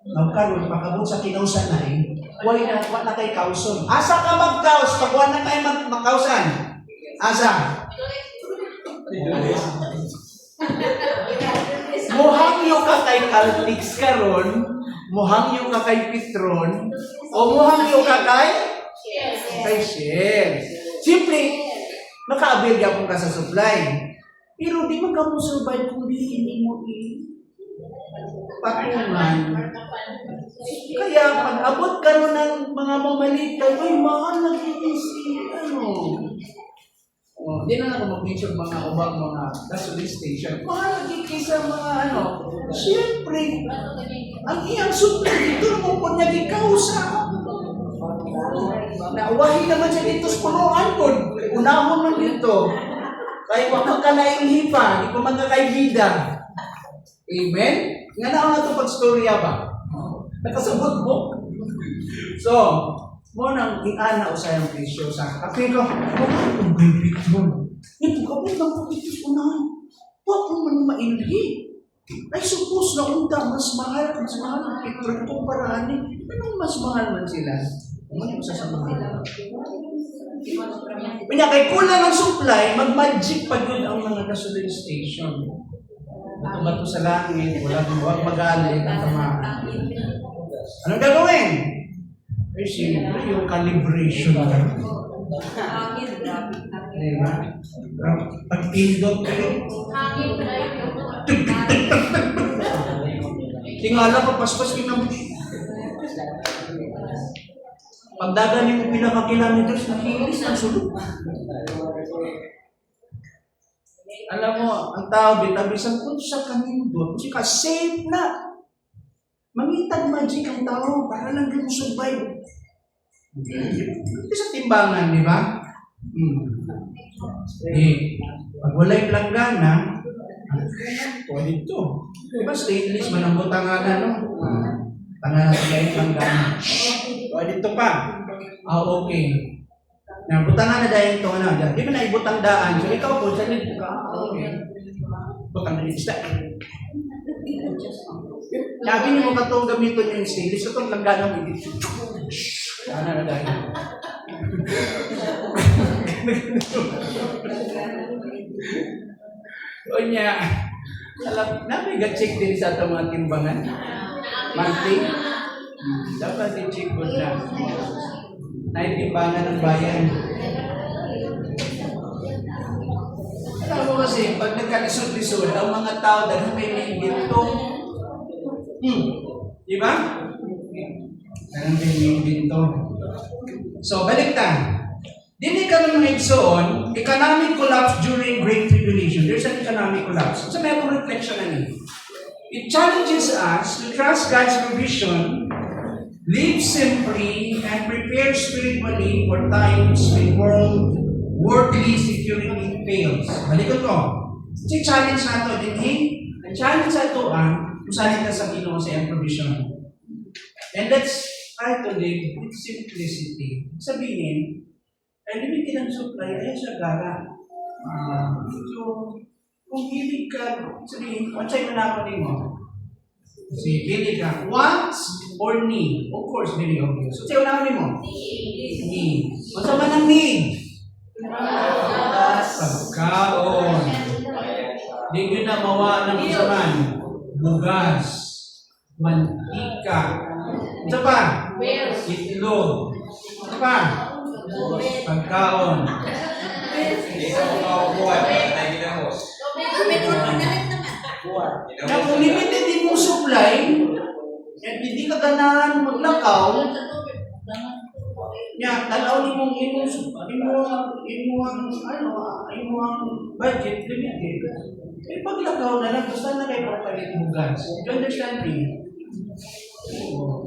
S1: Nagkaroon, pakabot sa kinausanay, wala kay kauson. Asa ka mag-kaus? Pag wala kay mag-kausan? Asa? Muhangyo ka kay Caltex karon, muhangyo ka kay Petron, o muhangyo ka kay Shell. Simple, makaabil yapon ka sa supply. Pero di man ka mo survive kung di mo patungan. Kaya pag abot ka ron ng mga mamalit ka, ay mahal na si di na ako mag-mention mga ubang mga gasoline station. Mahal na sa mga siyempre, ang iyang supply dito mo po nagikausa. Nauwahi naman siya dito sa punuan ko. Unahon man dito. Kaya wag magkalaing hipa, di pa magkakaibida. Amen? Nga na ito pag-storya ba? Nakasabot mo. So, mo nang iana usay ang presyo sa kapilo. Kung may Petron. Ito kapit lang po dito sa unahan. Huwag mo man mailhi. Ay suppose na unta, mas mahal ang Petron kumpara ni. Anong mas mahal man sila? Kung ano yung sasamahan? Kanya kay kulang ng supply, mag-magic pa yun ang mga gasoline station. Bato-bato sa langit, huwag magalit ang tamaan. Anong gagawin? Ay, siyempre, yung calibration. Diba? Pag-pindot kayo. Tingala pa, paspas kinam. Pagdagan yung pinaka-kilometers, nakilis ang sulok. Alam mo, ang tao, bitabisan kung sa kanindot, kasi ka-safe na. Mangitag magic ang tao para lang din survive. Ito sa timbangan, di ba? Pag wala'y planggana, pwede ito. Di ba stainless, manang butanganan, no? Para natin planggana. Pwede ito pa. Okay. Butangan na dahil ito, di ba na ibutang daan? So ikaw po, sa nito ka. Okay. Butang na isda. Sabi niyo mo katong gamitin yung stainless, itong langgana mo dito. Ano na dahil? O niya, alam, nabiga-check din sa itong mga timbangan. Monthly. Dapat i-check mo na. Naitimbangan ng bayan. Alam mo kasi, pag nagkalisod-lisod, ang mga tao dahil may ginto. Di ba? Ganun din ginto. So, baliktad. Dili ka naman igsoon, economic collapse during Great Tribulation. There's an economic collapse. So, may akong reflection na niyo. It challenges us to trust God's provision, live simply, and prepare spiritually for times when worldly security fails. Balikan ko. Kasi challenge na ito din, ang challenge na ito kung saan ka sa Ginoo sa iyang provision. And let's try to live with simplicity. Sabihin, ay limited ang supply, ay siya gara. So, kung hilig ka, sabihin, what's ay manapalin mo? Kasi hilig ka, wants or need? Of course, very obvious. So, sa'yo naman mo? Need. What's man ang need? Pagkaon. Di nyo na mawa ng isaman. Bugas. Mantika. Isa pa? Itlog. Isa pa? Pagkaon.
S2: Hindi ka makakuha. Ay, ginamos.
S1: Na kung limited din mo supply, at hindi ka ganahan maglakaw, tanaw ni mong imuang budget, limited. Eh, paglakaw na lang, basta na kayo papalit mo gas. You understand me?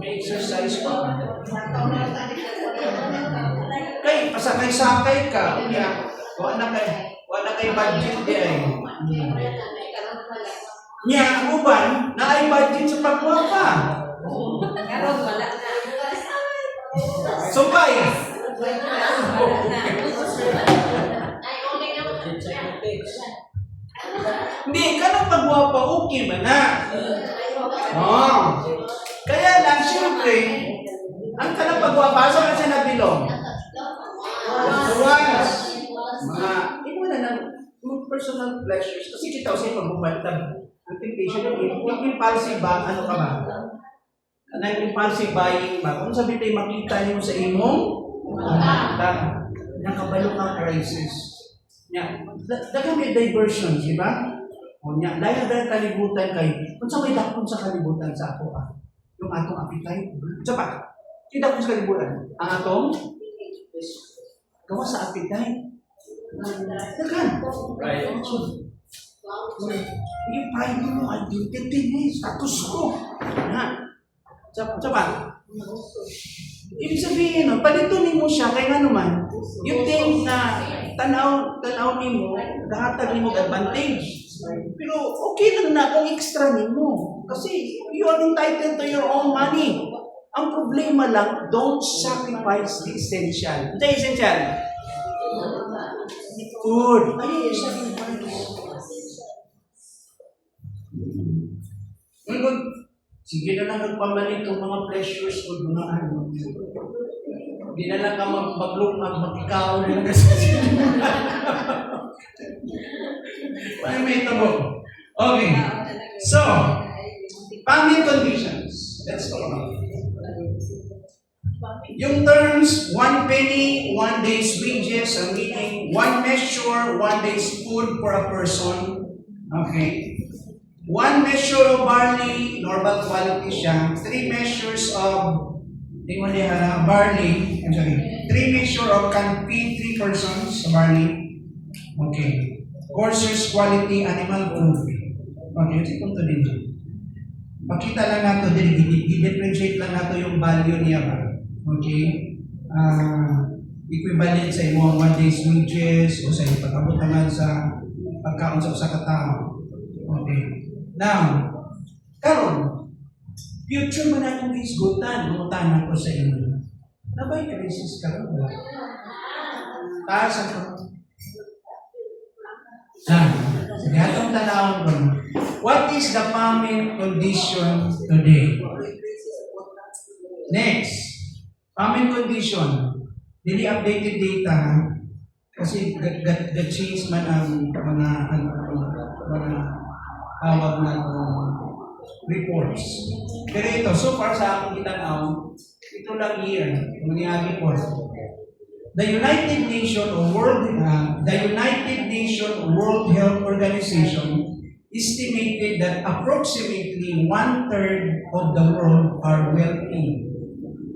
S1: May exercise pa. Kay, pasakay-sakay ka. Wala kay budget di ay. Nya, uban, na ay budget sa pagkuha pa. Sumpay. Hindi, kanang pagkuha pa, okay man na. Oh. Kaya lang, siyempre, ang kanang pagkuha pa, saan kasi nabilong? Once, hindi mo na ng personal pleasures. Kasi kita ko sa'yo pagbubalitan. Ang temptation, yung impulsive ba, ano ka ba? Ang impulsive buying ba? Kung sabi tayo makita niyo sa imong, nakabalo ka crisis. Dagang may diversions, di ba? O niya, dahil kalibutan kayo. Kung sa may dakon sa kalibutan sa ako, yung atong appetite. Sa pa, yung dakon sa kalibutan. Ang atong, gawa sa appetite. Dagan.
S2: Right.
S1: Yung pride mo, identity, status ko. Sa pa, ibig sabihin, palitunin mo siya, kaya nga naman, you think na tanaw ni mo, dahatag mo advantage. Pero okay lang na kung extra mo. Kasi you are entitled to your own money. Ang problema lang, don't sacrifice the essential. Ito yung essential? Food. Ay, sacrifice. Sige na lang nagpamalit ng mga pleasures o mga ano. Hindi na lang ka mag-look at mag-ikaw na lang kasi. Paano may ito mo? Okay. So, family conditions. Let's talk about it. Yung terms, 1 penny, 1 day's wages, ang meaning, 1 measure, 1 day's food for a person. Okay. 1 measure of barley, normal quality siya. 3 measures of barley. I'm sorry. 3 measure of can feed 3 persons sa barley. Okay. Coarser's quality animal food. Okay, ito punto din. Pakita lang nato din, i-differentiate lang nato yung value niya ba. Okay. Equivalent sa imong 1 day's wages o sa ipagabot naman sa pagkaon sa usa ka tawo. Okay. Now, karon, future man akong isgutan, mutanan ko sa inyo. Nabay crisis karon ba? Taas ako. Sige, atong tanawon ko. What is the famine condition today? Next, famine condition. Dili updated data kasi change man ang mga tawag na reports. Pero ito, so far sa akong kitanaw, ito lang year, mangyari report. The United Nations World Health Organization estimated that approximately 1/3 of the world are wealthy.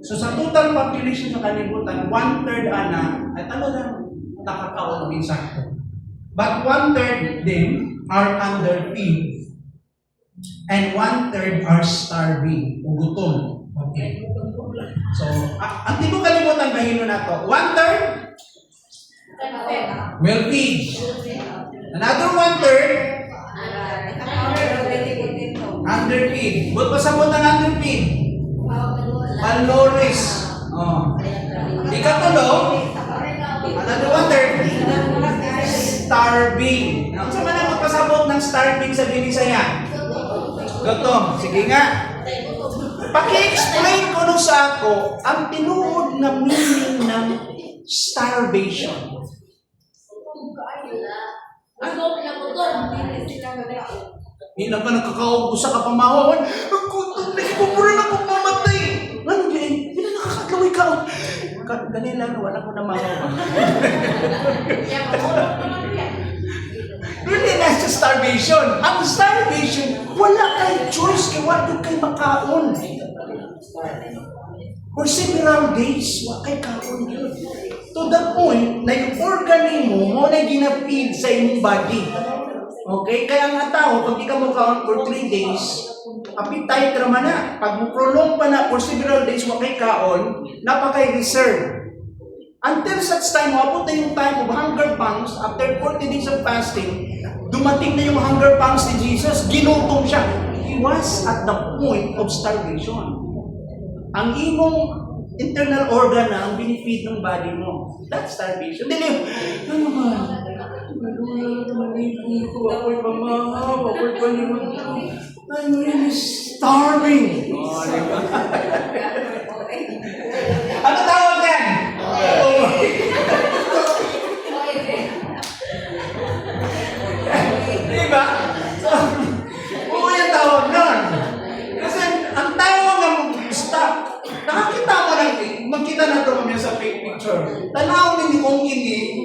S1: So sa total population sa kalibutan, 1/3 ay talagang nakakaon din sakto. But 1/3 them are underfed and 1/3 are starving o gutom. Okay. So, ang di mo kalimutan bahino na to. 1/3 wealthy. Another 1/3 underfed. Ba't pasabot ang underfed? Malnourished. Oh. Ikatulo, another 1/3 starving. Ano sa man ang magpasabot ng starving sa Binisaya? Gutom. Sige nga. Paki-explain ko nung sa ako ang tinuod na meaning ng starvation. Hindi na ka nakakaog sa kapamahon. Ang gutom na ipupura na kong mamatay. Ano yun? Hindi na nakakagawin ka. kanila, wala ko na mahawa. Really, that's just starvation. Ang starvation, wala kay choice, kaya wala kay makaon. For several days, wala kay kaon yun. To the point na yung organ mo na ginapid sa inyong body. Okay? Kaya nga tao, pag di ka mo kaon for 3 days, appetite naman na. Pag mo prolong pa na for several days, wala kay kaon, napakay reserve. Until such time, mabot na yung time of hunger pangs, after 40 days of fasting, dumating na yung hunger pangs ni Jesus, ginutom siya. He was at the point of starvation. Ang imong internal organ na ang binifeed ng body mo. That's starvation. Dili, ano naman? Wala naman ko. Ako'y pamahaw. Ako'y paniman ko. I'm really starving. Oh, diba? Ano tawag yan? Diba? Oo yung tawag nun. Kasi ang tawag na mag-stop. Nakakita mo lang, magkita na ito kami sa picture. Tanaw din kong ini,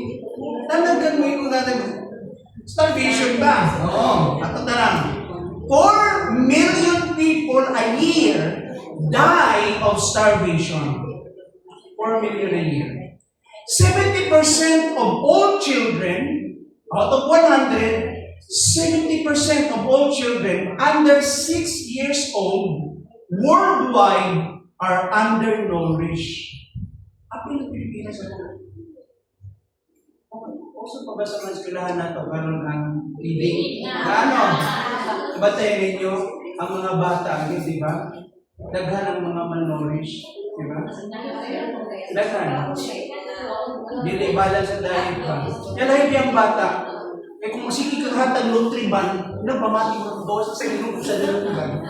S1: tanagan mo yung natin. Starvation ba? Oo. At ito lang. 4 million people a year die of starvation. 4 million a year. 70% of all children, out of 100, 70% of all children under 6 years old worldwide are undernourished. Apil ng Pilipinas ako. Also pa ba sa mga eskwelahan na ito, karoon ang feeding? Ano? Batayin ninyo ang mga bata, di ba? Daghan ang mga malnourished. Di ba? Daghan. Hindi balance sa diet ba? Yan lahit yung bata. Eh kung masiki kaghatag nutriban, pamati mo bawas sa inyong sa dalugan.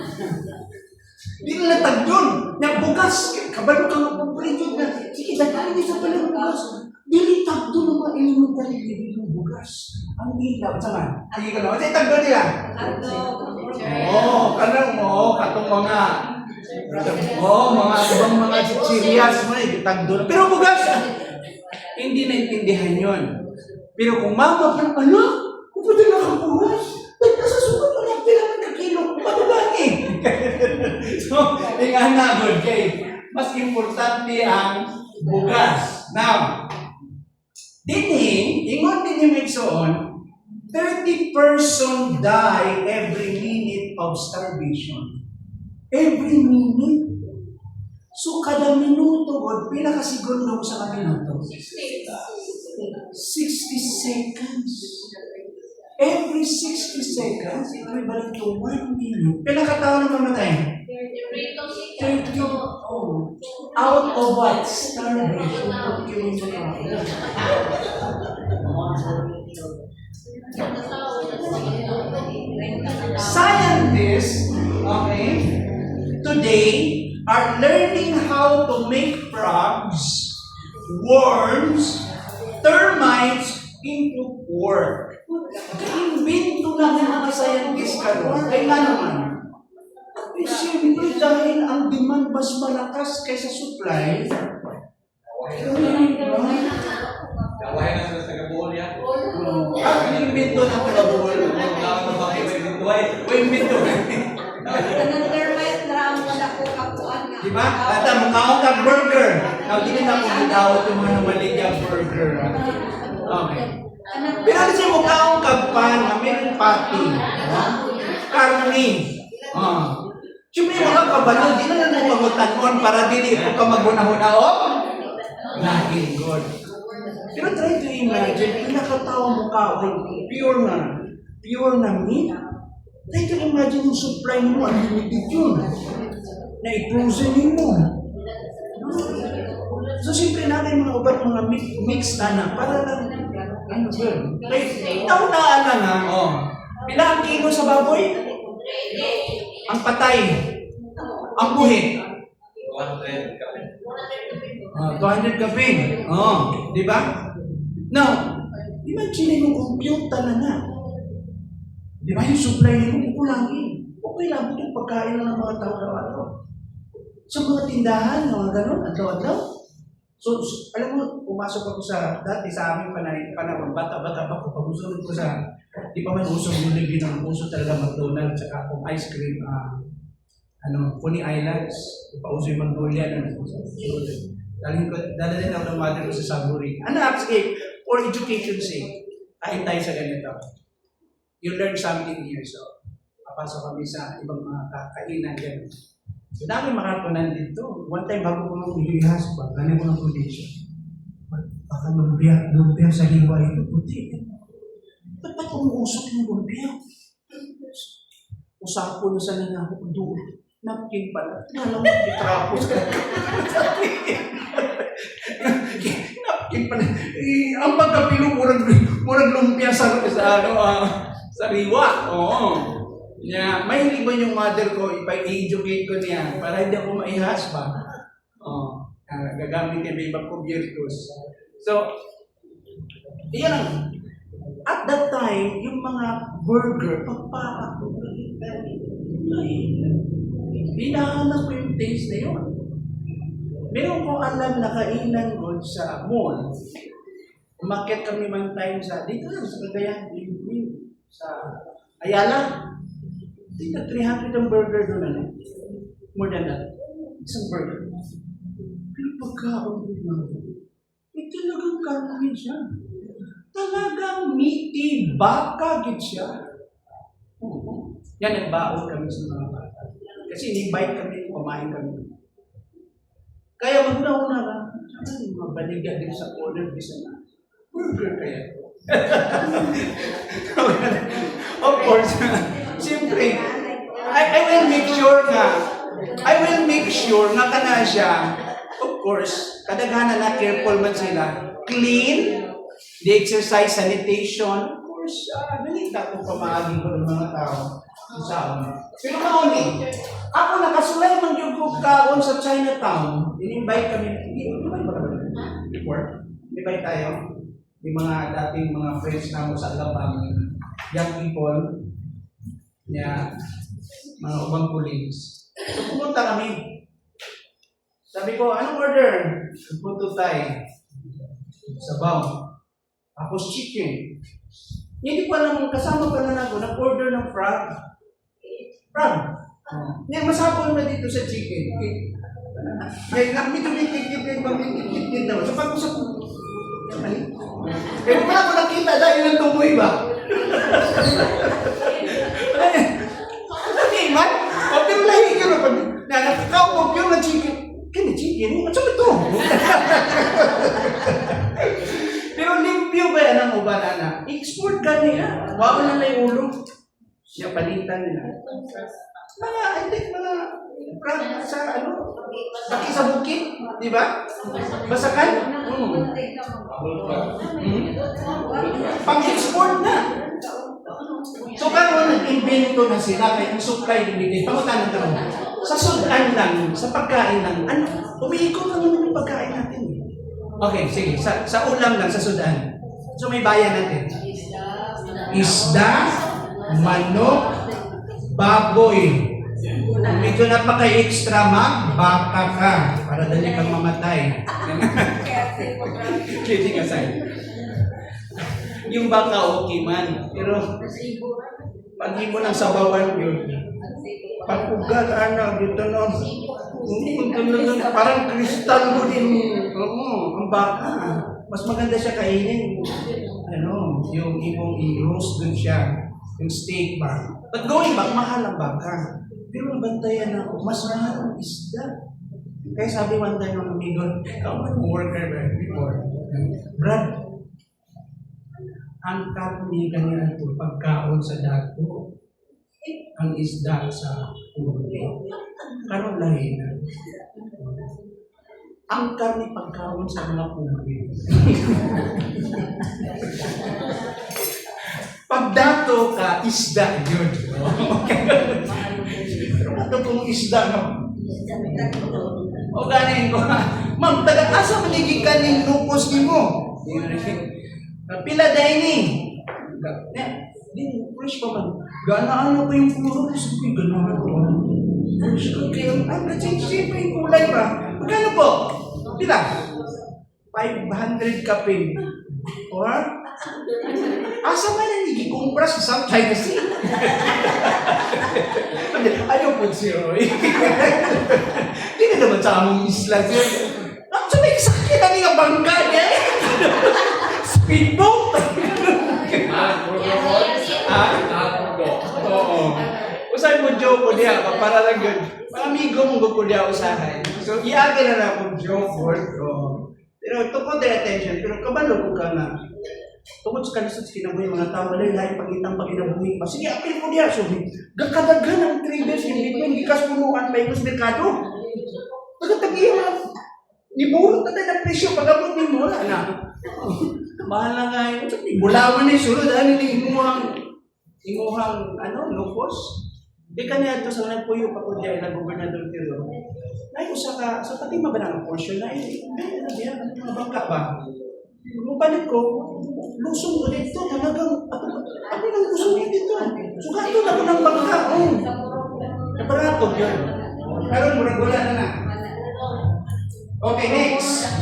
S1: Hindi na tagyon. Yung bugas, kabalo ka magpupulit na. Sige, daghan sa palang bugas. Dili tagdo ng mga elementary level ng bugas. Ang ilaw. Sama? Sige ka naman. Kasi tagdo nila. Oo, kanang mo. Katong mga mga ibang mga chichirias mo na tagdo na. Pero bugas, hindi naintindihan yun. Pero kung mama pa ng ano, kung pwede nakabugas, nasa sukat mo lang kailangan ka kilo. Ano ba eh? So, yung good kay mas importante ang bugas. Now, ingon din yung igsoon, 30 person die every minute of starvation. Every minute. So, kada minuto, God, pila ka segundo sa minuto? 60 seconds. Every 60 seconds, equivalent to 1 minute. Pila ka tao na mamatay? 30. Oh. Out of what? Starvation. Scientists, okay, today are learning how to make frogs, worms, termites into pork. Imbento na ng mga scientists karon. Ay nga naman. Eh, siyempre dahil ang demand mas malakas kaysa supply,
S2: Kawain na sa tagabuhol yan.
S1: ang imbento ng kalabol. O imbento. Diba? At ang mukhaong ka burger. Now, hindi na ako bitawat yung mga maligya burger. Okay. Pero ano siya mukhaong kagpan na may patty. Karni. Siyempre mga kabalo, di na nangupangutan para dili po ka maghunahunahon. Naging God. Pero try to imagine, pinakatawa mo ka, pure na meat. Try to imagine yung supply mo, unlimited yun. Na i-frozen mo. So, siyempre natin mga ubat mga mix na para lang, ano yun? Ikaw na nga, pila ang kilo sa baboy? Ang patay. Ang buhi.
S2: 200 kami.
S1: 200 kape. Di ba? Now, imagine mo computer na. Di ba yung supply mo kukulangin? Okay lang yung pagkain ng mga tao araw-araw. Sa mga tindahan, mga gano'n, adlaw-adlaw. Alam mo, pumasok ako dati sa aming panahon, bata-bata pa ko, pag-usunod ko di pa man uso yung Jollibee ng uso talaga McDonald's, tsaka kung ice cream, Coney Islands, pauso yung Magnolia na dalhin ako ng mother ko sa Saburi. Sige, for education sake, kain tayo sa ganito. You learn something here, so papasok kami sa ibang mga kainan dyan. So, dami makatunan dito. One time, bago ko mag-ihas pa, ganyan ko ng condition. Baka lumpia sa hiwa ito, puti. Ba't umuusok yung lumpia? Usapo na sana na ako doon. Napkin pala. Alam mo, itrapos ka. Napkin pala. Ang pagkapilo, murag lumpia sa riwa. Oo. Mahilig ba yung mother ko, ipa-educate ko niya para hindi ako maihas pa. Gagamit niya may ibang ko virtus. So, iyan lang. At that time, yung mga burger, hinahanap ko yung taste na yun. Meron ko alam na kainan ko sa mall. Umakyat kami man time dito lang sa Cagayan, sa Ayala. Dito, 300 ang burger doon. More than that. Isang burger. Pero pagkaon doon, talagang karne siya. Talagang meaty, baka gid siya. Yan, nagbaon kami sa mga bata. Kasi in-invite kami, kumain kami. Kaya maguna-una na, mabaliga din sa order, bisa na, burger kaya. Of course, siyempre, I will make sure na kana siya. Of course, kadaghanan na careful man sila. Clean, the exercise, sanitation. Of course, ganita kung pamaagin ko ng mga tao. Pero kaon ako nakasulay man yung kaon sa Chinatown. In-invite kami. Invite ba kami? Before? Invite tayo. Yung mga dating mga friends na mo sa Alabang. Young people. Mga ubang colleagues. So pumunta kami. Sabi ko, anong order? Puto tayo. Sabaw. Tapos chicken. Hindi ko alam, kasama pa na ako, nag-order ng frog. Yan, masabol na dito sa chicken. Kaya nakamitumikit yung pamitikit naman. So pag-usap ko, pero wala ko nakita dahil ng tumoy ba? Man, pero lahi ka na pag nakakawag yung na chicken. Kaya chicken? At saan ito? Pero limpyo ba yan ang ubana na? I-export ka nila. Wawa na lang yung ulo. Siya palitan nila. I think mga sa baki sa bukid, di ba? Basakan? Pang-export na. So, karoon nag-invento na sila kahit ang supply limited. Pangutan ng tanong. Sa sudan lang, sa pagkain lang, umiikot lang naman yung pagkain natin. Okay, sige. Sa ulam lang, sa sudan. So, may bayan natin. Isda, manok, baboy. Kung medyo napaka-extra, baka ka. Para dali kang mamatay. Kidding aside. Yung baka okay man. Pero, pag mo ng sabawan yun, pag-ugat, dito no, parang kristal mo din. Ang baka. Mas maganda siya kainin. Yung i-roast dun siya. Yung steak ba. But going back, mahal ang baka. Pero ang bantayan ako, mas mahal ang isda. Kaya sabi one time ng amigo, worker before, Brad, ang karni kanina ito, pagkaon sa dato, ang isda sa uli. Karoon lahi na. Ang karni pagkaon sa mga uli. Pag dato ka, isda yun. Ito pong isda, no? O ganin ko, ma'am, taga-asa maniging ka ng lupos ni mo. Pila dining. Fresh pa man. Gana-ano pa yung puro. Sabi, gana-ano pa. Fresh ka kayo. Kasi pa yung kulay ba? Magkano po? Pila? 500 kaping. Or, asa man ang ikikumpra sa South China Sea? Ayaw po si Roy. Hindi na naman sa among isla siya. Ang sabi, sakit ang nga bangka niya. Speedboat. Oo. Usahay mo joke ko diya, para lang yun. Mga amigo mong ko diya usahay. So, iaga na lang akong joke word. Pero tungkol their attention, pero kabalo ko ka na. Tungkol sa kalisod sa kinabuhi, mga tao, walay lahat pagitang pagkinabuhi pa. Sige, apil ko diya. So, gagkadagan ang traders in between, gikas punuan pa yung merkado. Tagatagin lang. Niburot na tayo ng presyo, pag-abot ni mo, wala na. Mahal na nga yun. Bulawan na yung sulod, ano yung imuhang, lupos. Di kanya ito sa nagpuyo pa ko diya, na gobernador Tiro. Ay, usa ka, so pati mabanang portion na, ano mga bangka ba? Nung palit ko, lusong ko dito, talagang, ako nang lusong dito. So, gato na ko ng bangka, Nabaratog yun. Pero murag-wala na. Okay, next.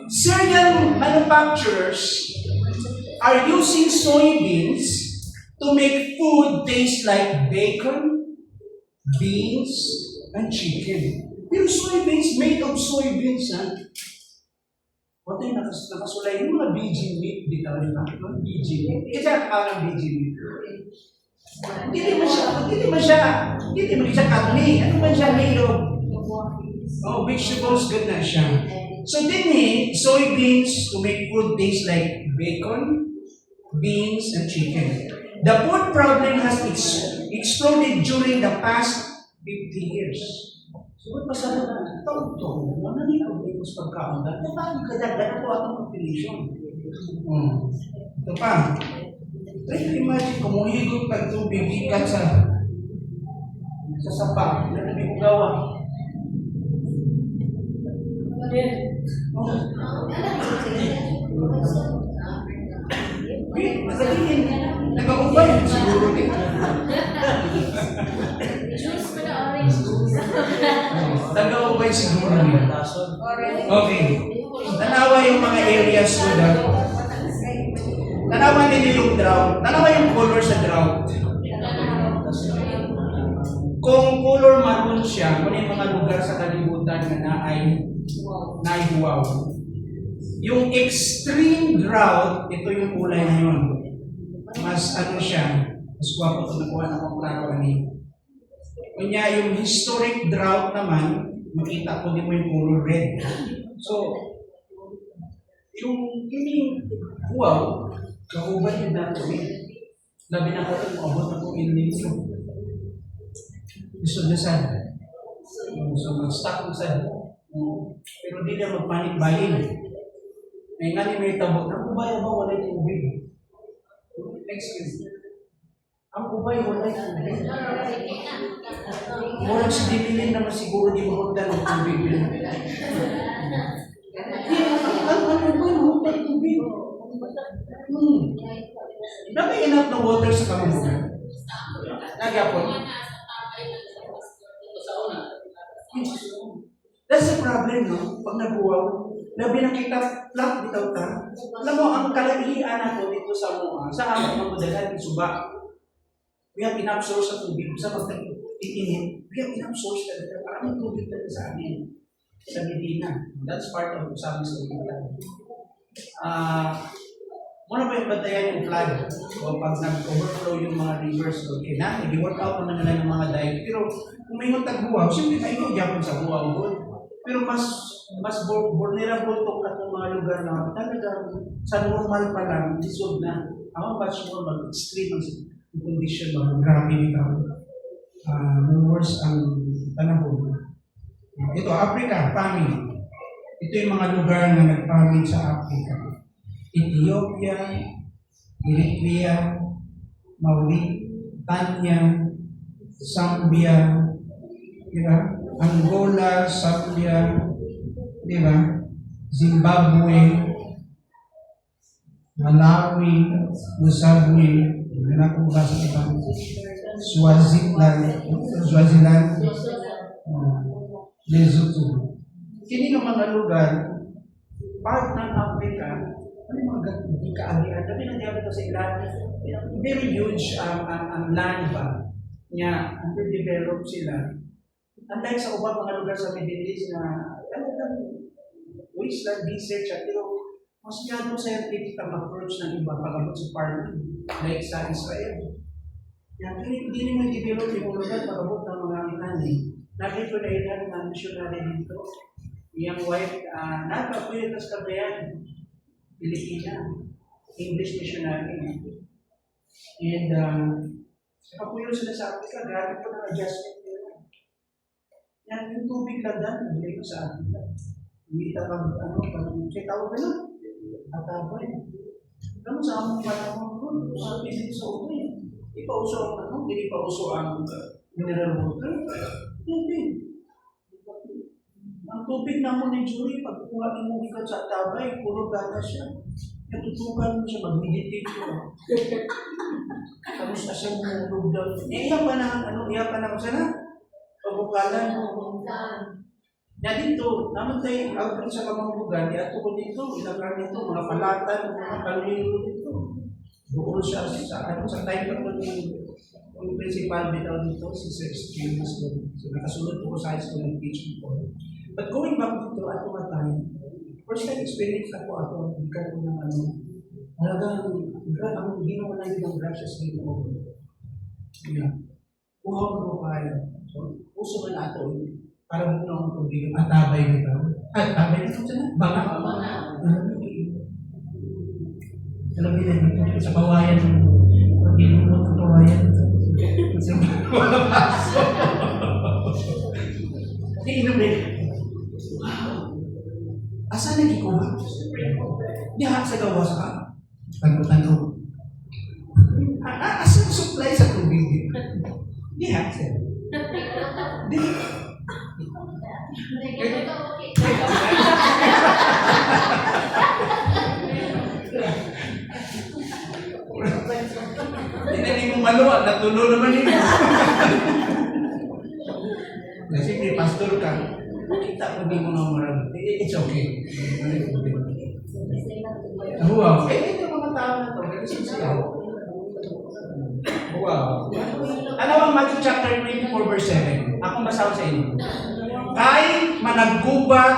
S1: Certain manufacturers are using soybeans to make food taste like bacon, beans, and chicken. Pero soybeans made of soybeans, ha? What yung nakasulay yung mga BG meat, di ka rin BG meat. Kasi ang BG meat. Hindi man siya kami. Ano man siya made of? Vegetables, good na siya. So din soybeans to make food taste like bacon, beans, and chicken. The food problem has exploded during the past 50 years. So, ba't pasama na? Taon-taon, ano nito? Mas pagkaon na. Paano kadagdagan po atong population? Ito pa. Try to imagine kung muhigog tag-tubig ikan sa sapa na nabi ko gawa. Nakatingin. Nag-ubay siguro dito.
S3: Juice ko na orange juice.
S1: Nag-ubay siguro dito. Okay. Tanawa yung mga areas ko na. Tanawa ninyo yung drought. Tanawa yung color sa drought. Kung color maroon siya, kung yung mga lugar sa kalibutan na naihuwaw. Yung extreme drought, ito yung kulay na yun. Mas siya, mas guwapo ito nakuha na kung klaro kanina. Kunya yung historic drought naman, makita ko din mo yung color red. So, yung wow, kahuban yung dato labi na ko ito, maabot na kong ninyo. Gusto na sad. So, mag-stop mo sad. Pero di na mag-panic buying. May nga ni may tabot, ang ubay ba wala yung tubig? Next question. Ang ubay wala yung tubig. Walang si Dimilin naman siguro di mahundan ng tubig. Ang ubay mahundan ng tubig. Nabi enough na water sa kamunan. Nagyapon. That's the problem, no? Pag nagbuwaw, labi nakita flat bitaw ta. Alam mo, ang kalahian nato dito sa mga, sa aming mga madalan, suba. We have enough source sa tubig. Sa pagkakitinit, we have enough source talaga. Maraming tubig talaga sa amin. Sa Medina. That's part of sa amin sa Medina. Muna ba yung bantayan yung flood? O pag nag-overflow yung mga rivers, okay na, nag-work out naman nila ng mga dike. Pero kung may tagbuwaw, siyempre may magyapon sa buwaw. Pero mas vulnerable to katong mga lugar na talaga sa normal pa lang, disod na. How much more mag-extreme ang condition, mag-grabe nito. Worse ang panahon. Ito, Africa, famine. Ito yung mga lugar na nag-famine sa Africa. Ethiopia, Eritrea, Mauritania, Zambia, diba? Angola, Zambia, diba? Zimbabwe, Malawi, Mozambique, Swaziland, Lesotho. Kini ng mga lugar hindi kaagian. Tapi nandiyan ito sa ilan, very huge ang land ba niya, underdeveloped sila. Unlike sa ubang mga lugar sa Middle East na wasteland research at mas masyadong scientific ang approach ng iba pag-abot sa farming, like sa Israel. Yan, hindi naman develop yung lugar pag-abot ng mga inani. Nakita na ilan ng missionary dito, yung white, nagpapulitas kabayan, Pilipina, English missionary. And, nakapuyo sila sa Africa, grabe po ng adjustment nila. Yan, yung tubig lang dyan, nabili ko sa Africa. Hindi tapag, check out na lang. At aboy. Alam mo sa among panahon ko, sa pilit sa ulo eh. Di pa uso ang hindi pa uso ang mineral water. Hindi. Ang tubig na mo ni Julie, pag kuha ng mugikan sa tabay, puro gana siya. Natutukan mo siya, mag-meditate ko. Tapos na siya mumulog daw. Iya pa na, sana? Pabukalan mo. Na dito, naman tayo, out sa kamangbugan, ato ko dito, ilang dito, mga palatan, mga kalilo dito. Doon siya sa time na po yung principal bitaw dito, si Sir James. So, nakasunod po sa high school and teaching po. But going back dito, at mga time, first time experience ako, ikaw ko ng talagang, ang ginawa na yun ng gracious name ako. Yeah. Kuha ko kaya. So, puso man ato, para mo na akong tubig, atabay nito. Atabay nito siya na? Baka? Alam niyo dito, sa kawayan, hindi mo sa kawayan. Sa wala paso. Hindi inom rin. Wow! Asa lagi ko ba? Diha sa gawas ka? Tango-tango. Asa supply sa tubig? Diha siya. Diha. Hindi mo maluwa, natulo naman yun. Kasi may pastor ka, kita mo di mo na marami. It's okay. Wow. Ito mga tao na to, very sincere. Wow. Ano ang Matthew chapter 24 verse 7? Akong basaw sa inyo. Kay managgubat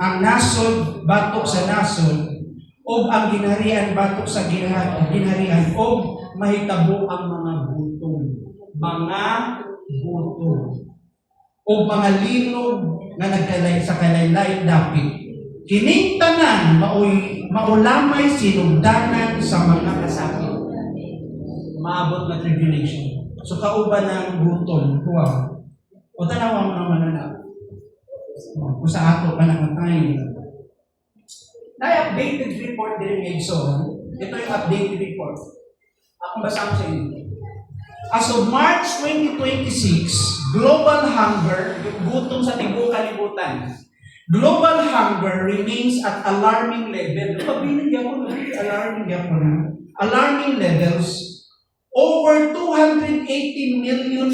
S1: ang nasod batok sa nasod, o ang ginharian batok sa ginharian, o mahitabo ang mga butong. Mga butong. O mga linog na nagkalay sa kalaylaing dapit. Kining tanan maulamay sinugdanan sa mga kasakit. Maabot na tribulation. So kauban ng butong. Wow. O tanawa mo naman na kung sa ato pa nakatay. Na-updated report din ng EGSO. Ito yung updated report. Akong basahin sa inyo. As of March 2026, global hunger, yung gutom sa tibuok kalibutan, global hunger remains at alarming level. Alarming levels. Over 280 million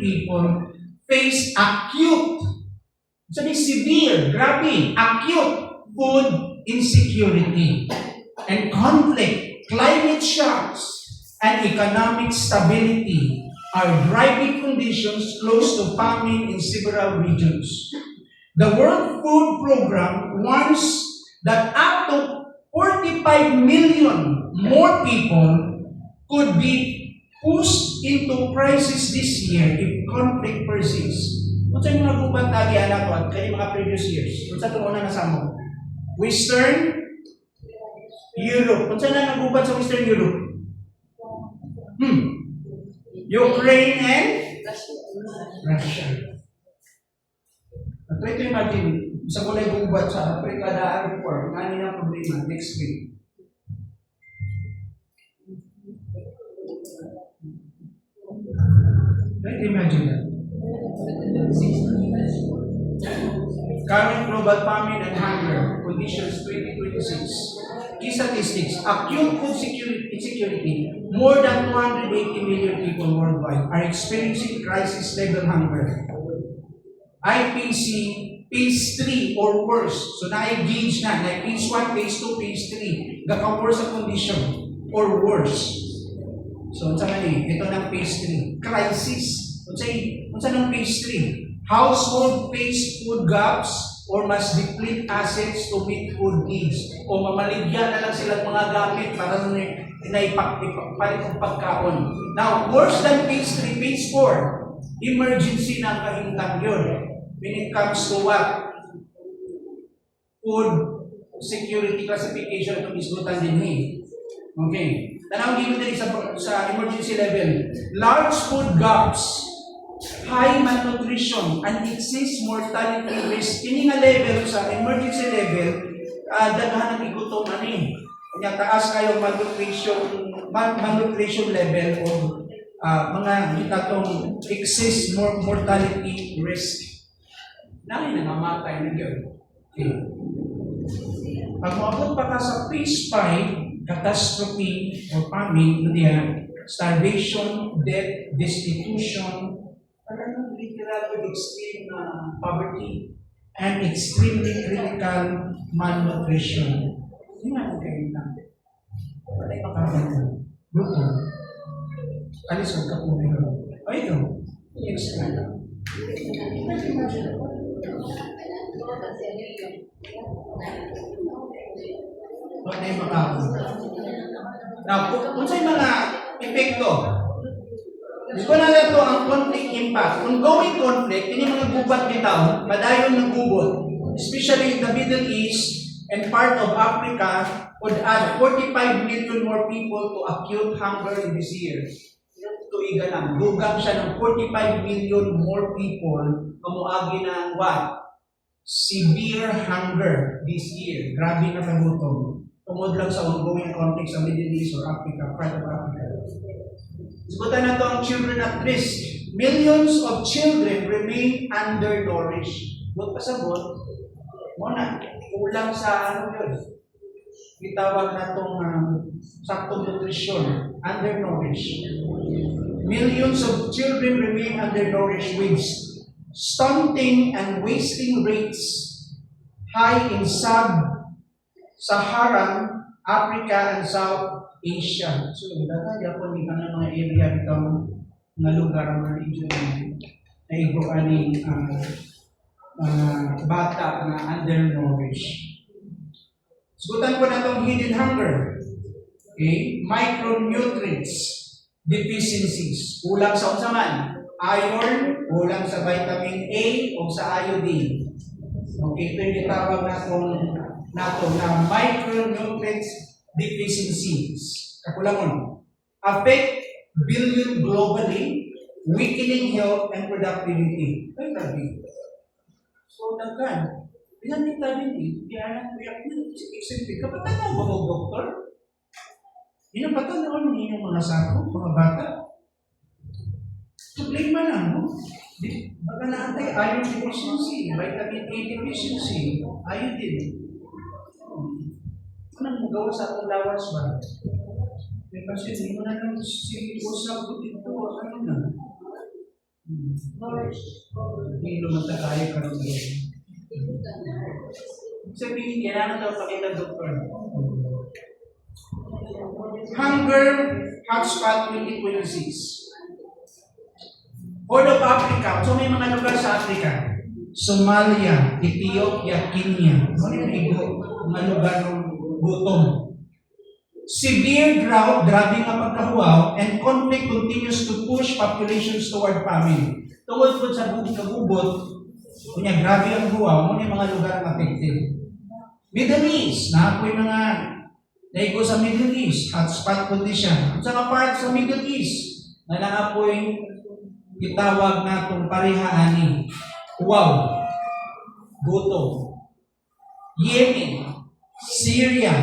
S1: people, face acute, severe, grabe, acute food insecurity and conflict, climate shocks, and economic stability are driving conditions close to famine in several regions. The World Food Program warns that up to 45 million more people could be pushed into crisis this year if conflict persists. Kung saan yung nagubat na anak ko at kaya mga previous years? Kung saan ito muna nasamo? Western Europe. Kung saan na nagubat sa Western Europe? Ukraine and Russia. At ito imagine, isa ko na gubat sa Africa na report, nga nilang problema next week. Try to imagine that. Current global famine and hunger conditions 2026. Key statistics, acute food insecurity, more than 280 million people worldwide are experiencing crisis level hunger. IPC phase 3 or worse. So na-gauge na phase 1, phase 2, phase 3. Gaka-worse ang condition or worse. So unsa man ni? Ito ng phase 3. Crisis. Unsa ng phase 3? Household face food gaps or must deplete assets to meet food needs. O mamaligyan na lang silang mga gamit para naipapalit ang pagkaon. Now, worse than phase 3, phase 4, emergency na ang kahintang yun. When it comes to what? Food security classification ito isgutan din eh. Okay. Tanawin dito din sa emergency level. Large food gaps, high malnutrition, and excess mortality risk. Kini nga level sa emergency level, daghan ang igutom ani. Kanya taas kayo malnutrition level o mga gitatong excess mortality risk. Nani nangamatay na gyud. Okay. Pag moabot pa ka sa phase 5, catastrophe or famine, diyan, starvation, death, destitution, parang literal with extreme poverty and extremely critical malnutrition. Hindi nga ang kayo na. Wala yung makakanta. Luto. Alisod ka po na. O ito. Extra. Wala yung makakanta. Now, kung sa'yo mga epekto, gusto na ito ang conflict impact. Ongoing conflict, ini mga gubat bitaw, padayon ng gubot, especially in the Middle East and part of Africa, would add 45 million more people to acute hunger in this year. Tuiga lang, dugang siya ng 45 million more people kamuagi ng what? Severe hunger this year. Grabe na kagutom. Tungod lang sa ongoing conflict sa Middle East or Africa, part of Africa. Sagutan na ito ang children at risk. Millions of children remain undernourished. Buot pasabot, muna, kulang sa ano yun. Itawag na itong saktong nutrisyon, undernourished. Millions of children remain undernourished with stunting and wasting rates high in sub-Saharan Africa and South Asia. So, dahil ako ni kanang mga area itong mga lugar, mga region na iguan ni bata na undernourished. Sugutan ko na itong hidden hunger. Okay? Micronutrients deficiencies. Kulang sa unsa man. Iron, kulang sa vitamin A o sa iodine. Okay, ito yung itawag nato na micronutrients deficiencies. Kakulangon. Affect billion globally, weakening health and productivity. Ay, tabi. So, daghan. Ilan kita din eh. Diyan, eccentric. Kapatan na ba mo, doktor? Inapatan na ano yung mga sako, mga bata? Problema lang, no? Baka naantay, iron deficiency, vitamin A deficiency, iodine. Anong mo gawa sa atong lawas ba? May kasi hindi mo na lang usap ko dito, ano na? Hindi naman tayo ka rin doon. Sabihin, kailangan daw pakita doktor. Hunger Hotspot 2026. Horn of Africa. So may mga lugar sa Africa. Somalia, Ethiopia, Kenya. Ano yung igo? Mga lugar ng gutom. Severe drought, grabe nga pagkahuaw, and conflict continues to push populations toward famine. Tungod po sa kagubot, kunya grabe ang huwaw, muna yung mga lugar na affected. Middle East, na po yung mga naigo sa Middle East, hotspot condition. Sa part sa Middle East, na naapoy itawag na itong parihaani. Wow! Gutom. Yemen, Syria,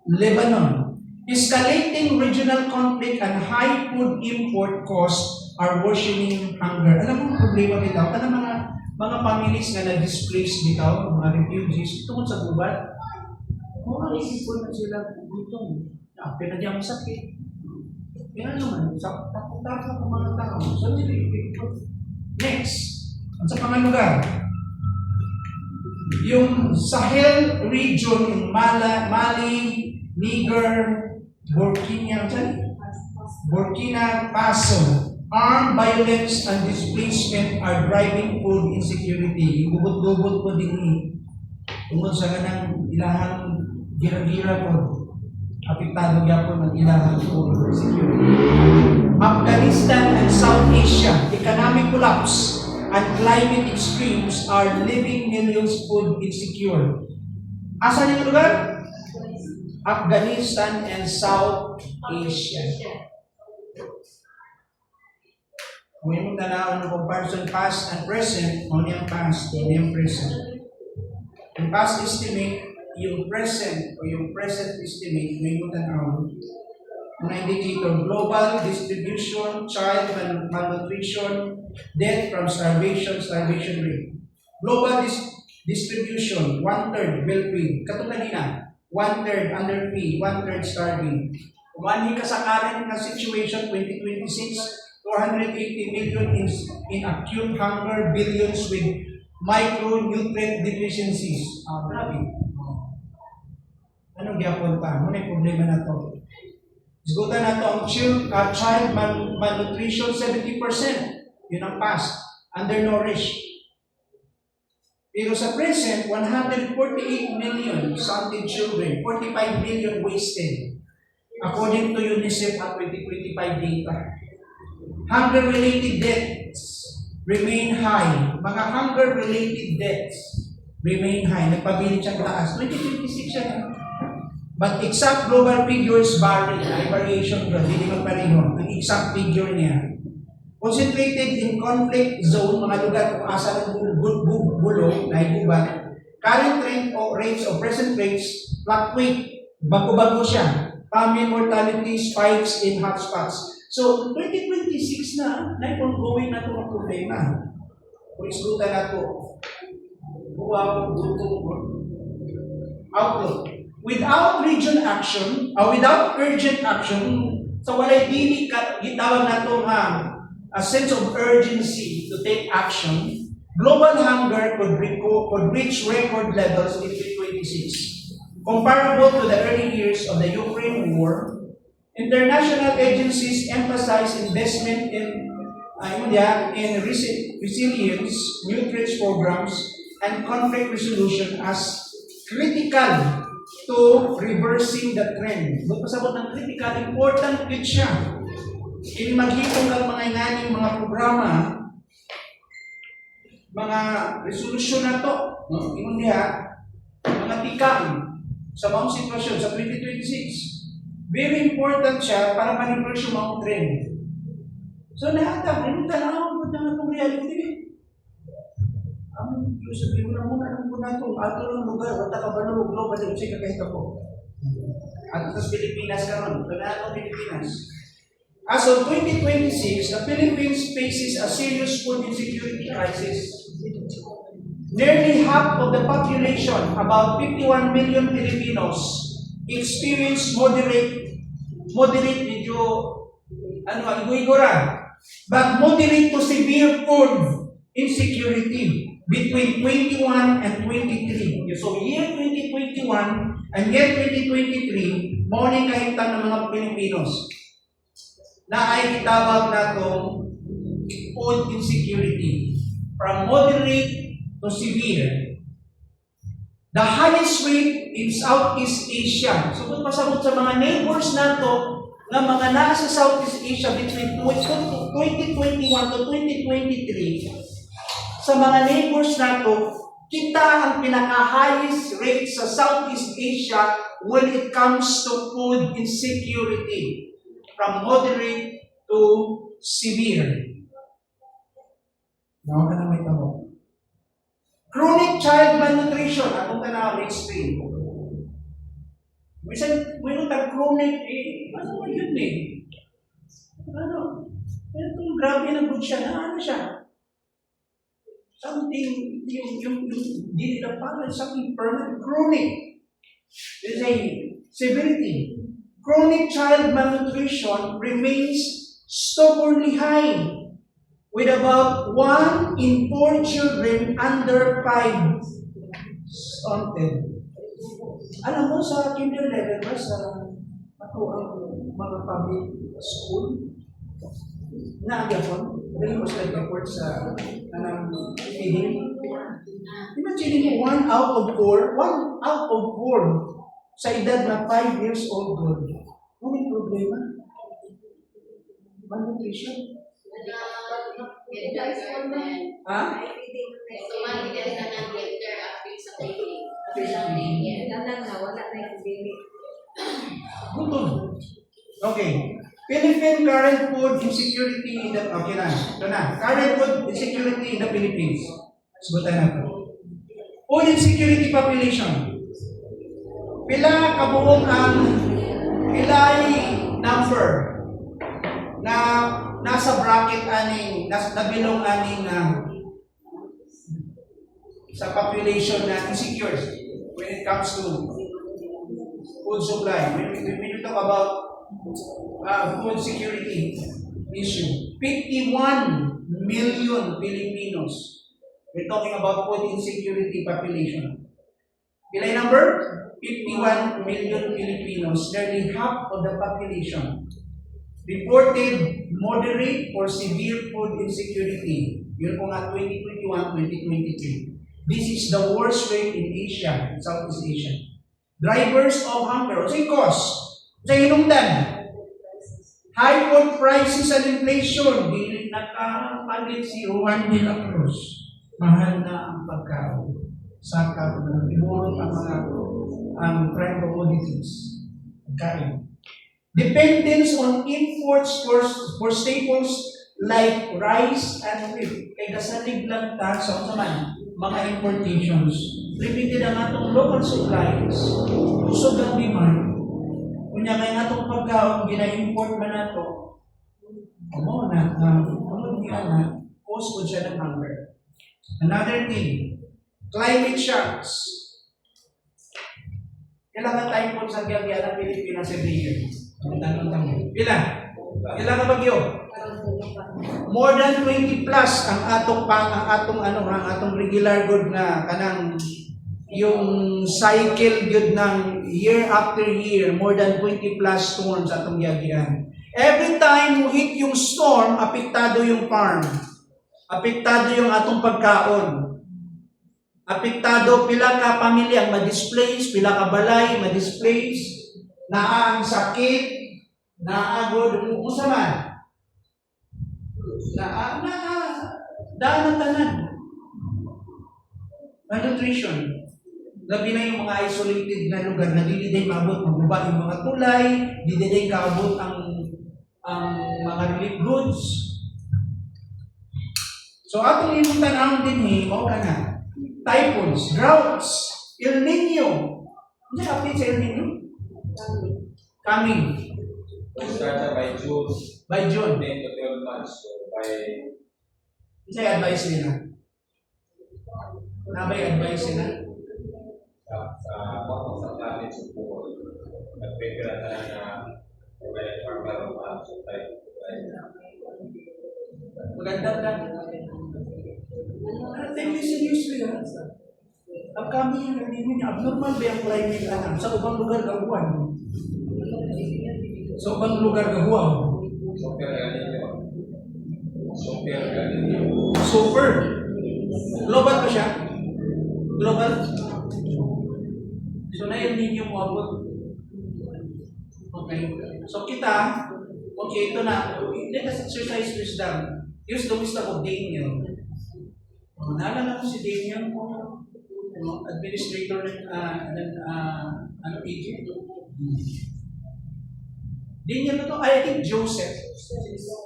S1: Lebanon. Escalating regional conflict and high food import costs are worsening hunger. Alam mo ang problema bitaw? Alam mga families na na-displaced bitaw, mga refugees, tungkol sa gubat, mga isipon na sila gutom. Pinadya mo sakit. Kaya naman, sa takot-takot ng mga tao. So, next, sa mga lugar, yung Sahel region, yung Mali, Niger, Burkina Faso, armed violence and displacement are driving food insecurity. Yung bubot-bubot po din ni tungkol sa ganang ilahang gira-gira po. Apektado niya po ng ilahang food security. Afghanistan and South Asia, economic collapse and climate extremes are leaving millions food insecure. Asan yung lugar? Afghanistan and South Asia. Kung yung tanaw ng comparison past and present, ano yung past, ano yung present. Yung past estimate, yung present o yung present estimate, may yung tanaw. Mga indicator, global distribution, child malnutrition, death from starvation rate. Global distribution, 1/3 well-paid. Katulad kanina, 1/3 underpaid, 1/3 starving. Kumani ka sa current na situation, 2026, 280 million in acute hunger, billions with micronutrient deficiencies. Grabe. Anong gyapon pa? Muna yung problema na to. Isgutan na to ang child malnutrition, 70%. Yun ang past. Undernourished. Pero sa present, 148 million stunted children, 45 million wasted, according to UNICEF at 2025 data. Hunger-related deaths remain high. Mga hunger-related deaths remain high. Nagpabilin siyang taas. 2026 siya. But exact global figures vary. May variation doon. Hindi magpareho. Ang exact figure niya. Concentrated in conflict zone, mga lugar kung asa ng bulong, naiguban, current trend o rates o present rates fluctuate, bago-bago siya. Family mortality spikes in hotspots. So, 2026 na ongoing na itong problema. Kung islutan na ito, outlook. Without urgent action, so walay dili gitawag na ito a sense of urgency to take action, global hunger could reach record levels in 2026. Comparable to the early years of the Ukraine war, international agencies emphasize investment in resilience, nutrients programs, and conflict resolution as critical to reversing the trend. Doon pasabot ng critical, important yun siya. In maghitong ng mga inaning mga programa, mga resolusyon na to, ingon diha, mga tikang sa mga sitwasyon sa 2026. Very important siya para ma-reverse yung mga trend. So nahatag, tanaw mo na itong reality. Ang sabihin mo na muna ng muna itong ato ng lugar, wata ka ba na global, yung sige kahit ako. At sa Pilipinas ka ron, tanaw Pilipinas. As of 2026, the Philippines faces a serious food insecurity crisis. Nearly half of the population, about 51 million Filipinos, experience moderate to severe food insecurity between 21 and 23. So year 2021 and year 2023, morning kahimtang ng mga Pilipinos na ay kitawag na itong food insecurity from moderate to severe. The highest rate in Southeast Asia. So kung pasabot sa mga neighbors na ito, na mga nasa Southeast Asia between 2021 to 2023, sa mga neighbors na ito, kita ang pinaka-highest rate sa Southeast Asia when it comes to food insecurity. From moderate to severe. Nawa ka na may tamo. Chronic child malnutrition. Atong tanaw, explain. Minsan, mayroon tayong chronic, ano mo yun Itong grabe na good siya, ano siya? Something, yung di nila parang something permanent, chronic. There's a severity. Chronic child malnutrition remains stubbornly high, with about 1 in 4 children under 5 stunted. Alam mo, sa kinder level ba, sa ako ang mga public school, na-agapon, dahil mas like report sa feeding. Imagine mo, 1 out of 4 sa edad na 5 years old girl. Ano yung problema? Malnutrition. Ha? Gutom. Okay. Philippine current food insecurity in the... Okay na. Ito na. Current food insecurity in the Philippines. Sagutan natin. Food insecurity population. Pila kabuong ang pilay number na nasa bracket aning, nabilong aning sa population na insecure when it comes to food supply. When you talk about food security issue, 51 million Filipinos. We're talking about food insecurity population. Pilay number? 51 million Filipinos, nearly half of the population, reported moderate or severe food insecurity. Yun po nga 2021-2023. This is the worst rate in Asia, Southeast Asia. Drivers of hunger. O say cost. O say hinungdan. High food prices and inflation. Di nakapalit si Juan de la Cruz. Mahal na ang pagkaon. Saka na iburot ang mga prime commodities. Pagkain. Dependence on imports for staples like rice and wheat. Kaya kasalig lang ta sa mga importations. Repeated ang atong local supplies. Usog ang demand. Kunya kaya nga itong pagkaon, gina-import man na ito, cause po siya ng hunger. Another thing, climate shocks. Kailangan tayo po sa gagawin ng Pilipinas every year. Pila ka bagyo? More than 20 plus ang atong regular good na kanang yung cycle good ng year after year, more than 20 plus storms atong giagian. Every time mo hit yung storm, apektado yung farm. Apektado yung atong pagkaon. Apektado pila ka pamilya ma-displace, pila ka balay ma-displace, naa ang sakit, naagod usa man. Daan tanan. Malnutrition. Labi na yung mga isolated na lugar na di din maabot magbaba yung mga tulay, di din kaabot ang mga relief goods. So atong imong tanawon din mao kana. Typhoons, droughts, El Nino. Ano yung update sa El Nino? Coming.
S2: Start by June.
S1: By June.
S2: 10 to 12 months. So by...
S1: Ano yung advice nila? Ano ba yung advice nila?
S2: Sa planet support. Nagpipira tayo na provide farmer of supply.
S1: Maganda na. Take this seriously. Ang kami yung nagdimin niya, abnormal ba yung climate alam? Sa ubang lugar gabuan. Sa ubang lugar gabuan. Super. Global ba siya? Global? So na yung ninyo mo abot. Okay. So kita, okay, ito na. Let us exercise wisdom. Use the wisdom of Daniel. Naalala ko si Daniel, administrator ng Egypt. Daniel na to, I think Joseph.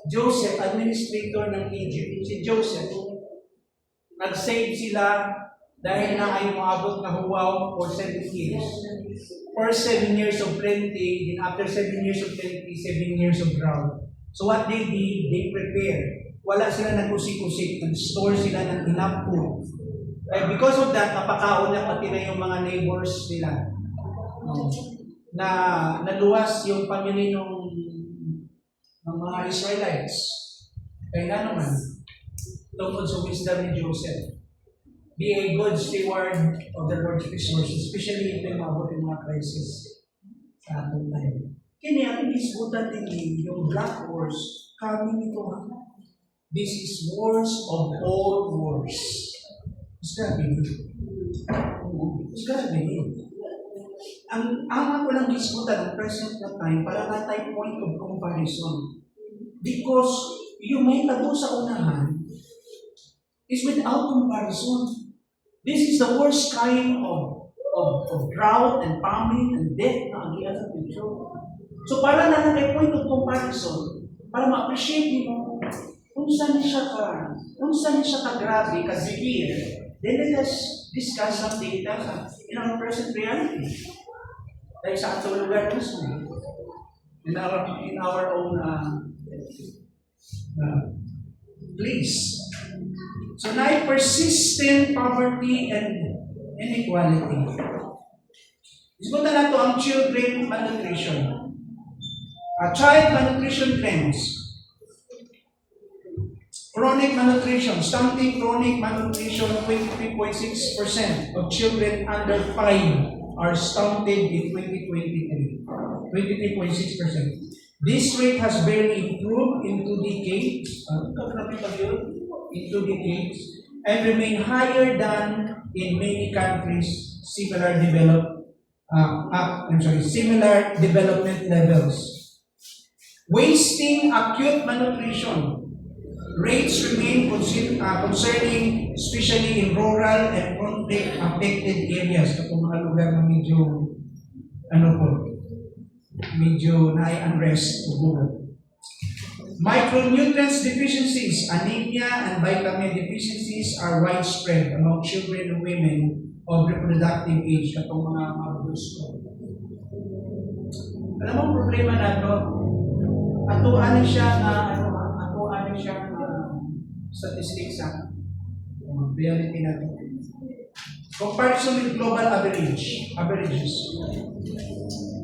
S1: Joseph, administrator ng Egypt. Si Joseph, nag-save sila dahil na ay maabot na huwaw for 7 years. First 7 years of plenty, then after 7 years of plenty, 7 years of drought. So what they did, they prepared. Wala sila nag-usik-usik, nag-store sila ng enough food. Because of that, napakaon na pati na yung mga neighbors nila. Na naluwas yung pamilya ng mga Israelites. Kaya nga naman, tungkol sa wisdom ni Joseph. be a good steward of the Lord's resources, especially ito yung maabot yung mga crisis sa atong time. Kini ang isbutan din yung black wars, kami nito ha. This is wars of all wars. It's gotta be good. It's gotta be good. Ang ako lang isbutan ng present na time para na tayo point of comparison. Because yung may tago sa unahan is without comparison. This is the worst kind of drought and famine and death na ang iya sa future. So para na tayo point of comparison, para ma-appreciate mo kung saan siya ka-grabe, ka-severe, then let us discuss some data in our present reality. Dahil sa atong lugar mismo, in our own place. So now, persistent poverty and inequality. Isbutan na ito ang children malnutrition. Child malnutrition trends. Chronic malnutrition, stunting chronic malnutrition, 23.6% of children under 5 are stunted in 2023. 23.6%. This rate has barely improved in 2 decades, and remain higher than in many countries similar development levels. Wasting acute malnutrition rates remain concerning, especially in rural and conflict-affected areas. Ito mga lugar na medyo na-unrest o gulo. Micronutrients deficiencies, anemia, and vitamin deficiencies are widespread among children and women of reproductive age. Itong mga gusto. Alam mo ang problema na ito? Atuan siya na statistics sa reality natin. Comparison with global averages.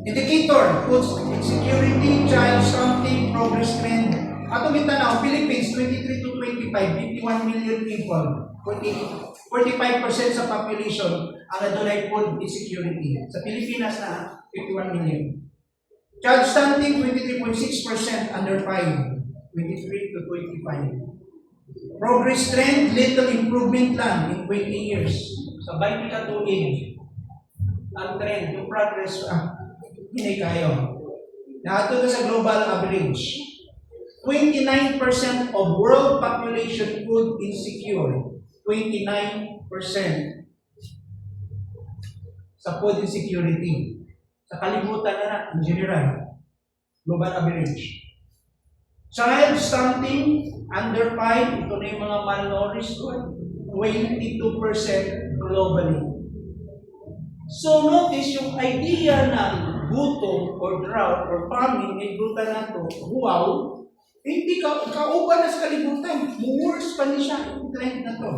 S1: Indicator, food insecurity, child stunting, progress trend. Ato mitanaw, Philippines, 23 to 25, 51 million people. 45% sa population ang adunay food insecurity. Sa Pilipinas na 51 million. Child stunting, 23.6% under 5, 23 to 25. Progress trend, little improvement lang in 20 years. Sa 20 ka tuig, ang trend, yung progress, hindi kayo. Nato na sa global average. 29% of world population food insecure. 29% sa food insecurity. Sa kalibutan na in general. Global average. Child stunting, under 5, ito na yung mga malnourished, 22% globally. So notice yung idea ng gutom or drought or famine, may gutom na ito, wow, hindi kauban na sa kalibutan. Worse pa niya siya yung trend na to.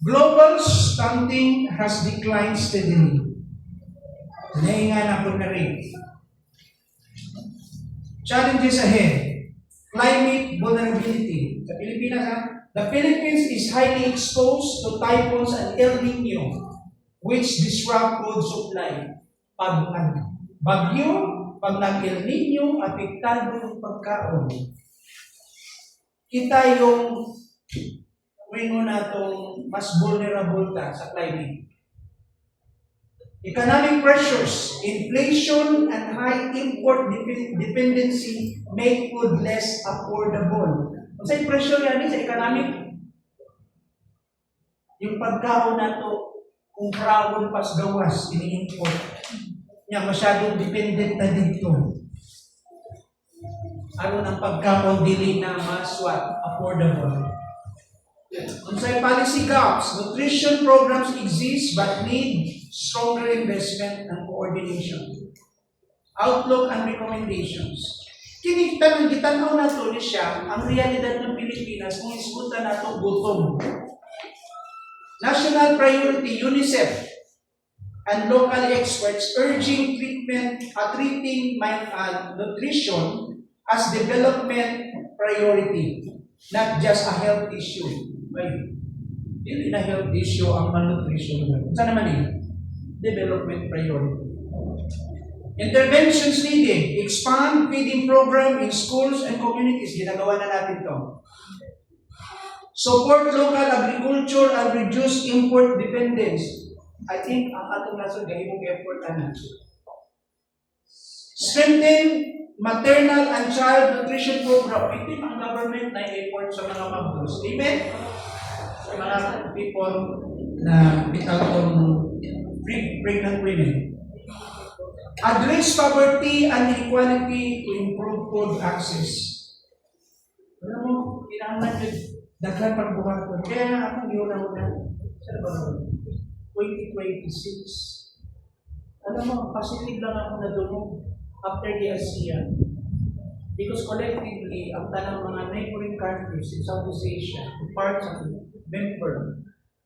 S1: Global stunting has declined steadily. Nahinga na po na rin. Challenges ahead. Climate vulnerability. Sa Pilipinas, the Philippines is highly exposed to typhoons and El Nino, which disrupt food supply. Pag nag-bagyo, pag nag-El Nino, apektado yung pagkaon. Kita yung na itong mas vulnerable ka sa climate. Economic pressures, inflation, and high import dependency make food less affordable. Kung sa'yo pressure yan sa economic, yung pagkaon na ito, kung prawon pas gawas, ini-import. Yan, masyadong dependent na dito. Ano ng pagkaon dili na mas affordable. Kung sa'yo policy gaps, nutrition programs exist but need stronger investment and coordination. Outlook and recommendations. Gitanaw na ito ni siya ang realidad ng Pilipinas kung isbutan na ito gutom. National priority, UNICEF, and local experts urging treating nutrition as development priority. Not just a health issue. Right? Hindi na health issue ang malnutrition. Saan naman eh? Development priority. Interventions needed. Expand feeding program in schools and communities. Ginagawa na natin to. Support local agriculture and reduce import dependence. I think ang atong nasod gahimong effort na. Strengthen maternal and child nutrition program. Ito yung ang government na effort sa mga mothers. Amen? Sa mga people na without pregnant women. Address poverty and inequality to improve food access. Alam mo, kailangan yun, daghan pagbuhaton. Kaya nga ako una-una, sa ba 2026. Alam mo, positive lang ako na doon after the ASEAN. Because collectively, ang tanang mga neighboring countries in Southeast Asia, parts of member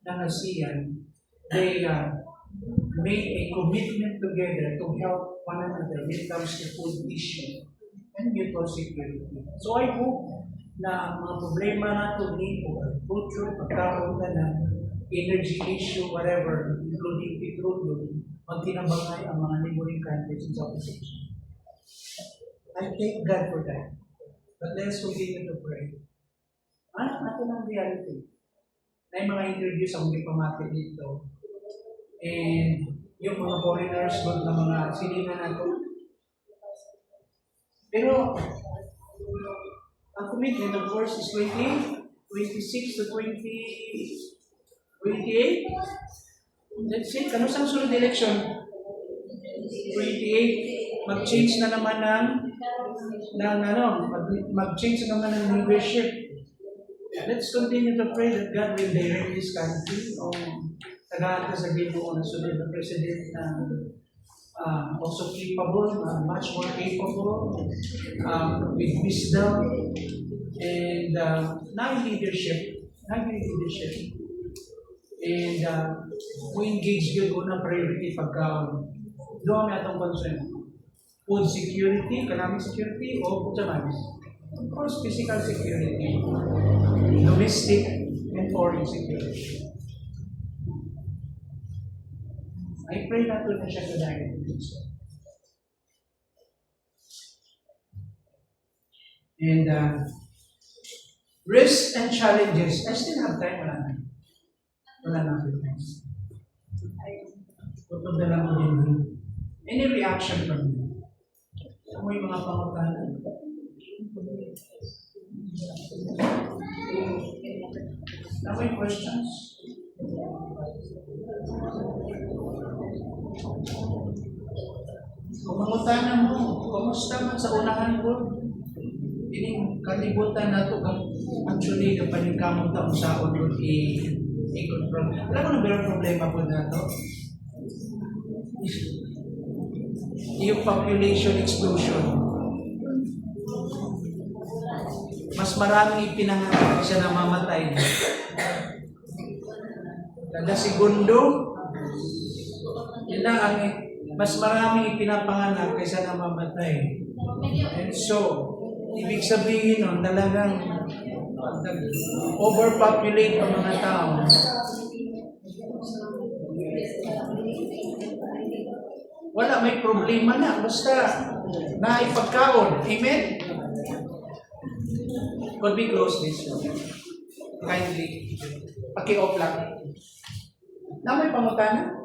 S1: ng ASEAN, they made a commitment together to help one another when it comes to food issue and mutual security. So I hope na ang mga problema nato dito, culture, pagkaroon na energy issue, whatever, including petroleum, magtinabangay ang mga neighboring countries in Southeast Asia. I thank God for that. But let's continue to pray. Ano ang reality? May mga interviews ang diplomatic dito. And yung mga foreigners doon na mga silingan nato. Pero, ang commitment of course is 26 to 28. Let's see, ano sang sunod election? 28. Mag-change na naman mag-change na naman ng leadership. Let's continue to pray that God will direct this country. Tagaan ka sa Ginoo na sunod na president na also capable, much more capable, with wisdom, and not leadership. And we engage yun unang priority pagkaon. Doon na itong concern. Food security, economic security, o kutsaman. Of course, physical security, domestic and foreign security. I pray na to na siya to direct. And risks and challenges. I still have time. Wala na. Tutog na lang ko din. Any reaction from you? Ano yung mga pangutanan? Ano yung questions? Kung mangutanan mo, kumusta man sa unahan ko? Ining kalibutan na ito, actually, kapag yung kamong taong saon ko, i-control. Alam mo na ba problema po na ito? Yung population explosion. Mas maraming ipinanganak siya na mamatay. Kada segundo, yun lang ang mas maraming ipinapanganak kaysa na mamatay. And so, ibig sabihin nun, talagang overpopulate ang mga tao. Wala, may problema na. Basta naipagkaon. Amen? Could we close this? Kindly. Paki-off lang. Na may pangutana?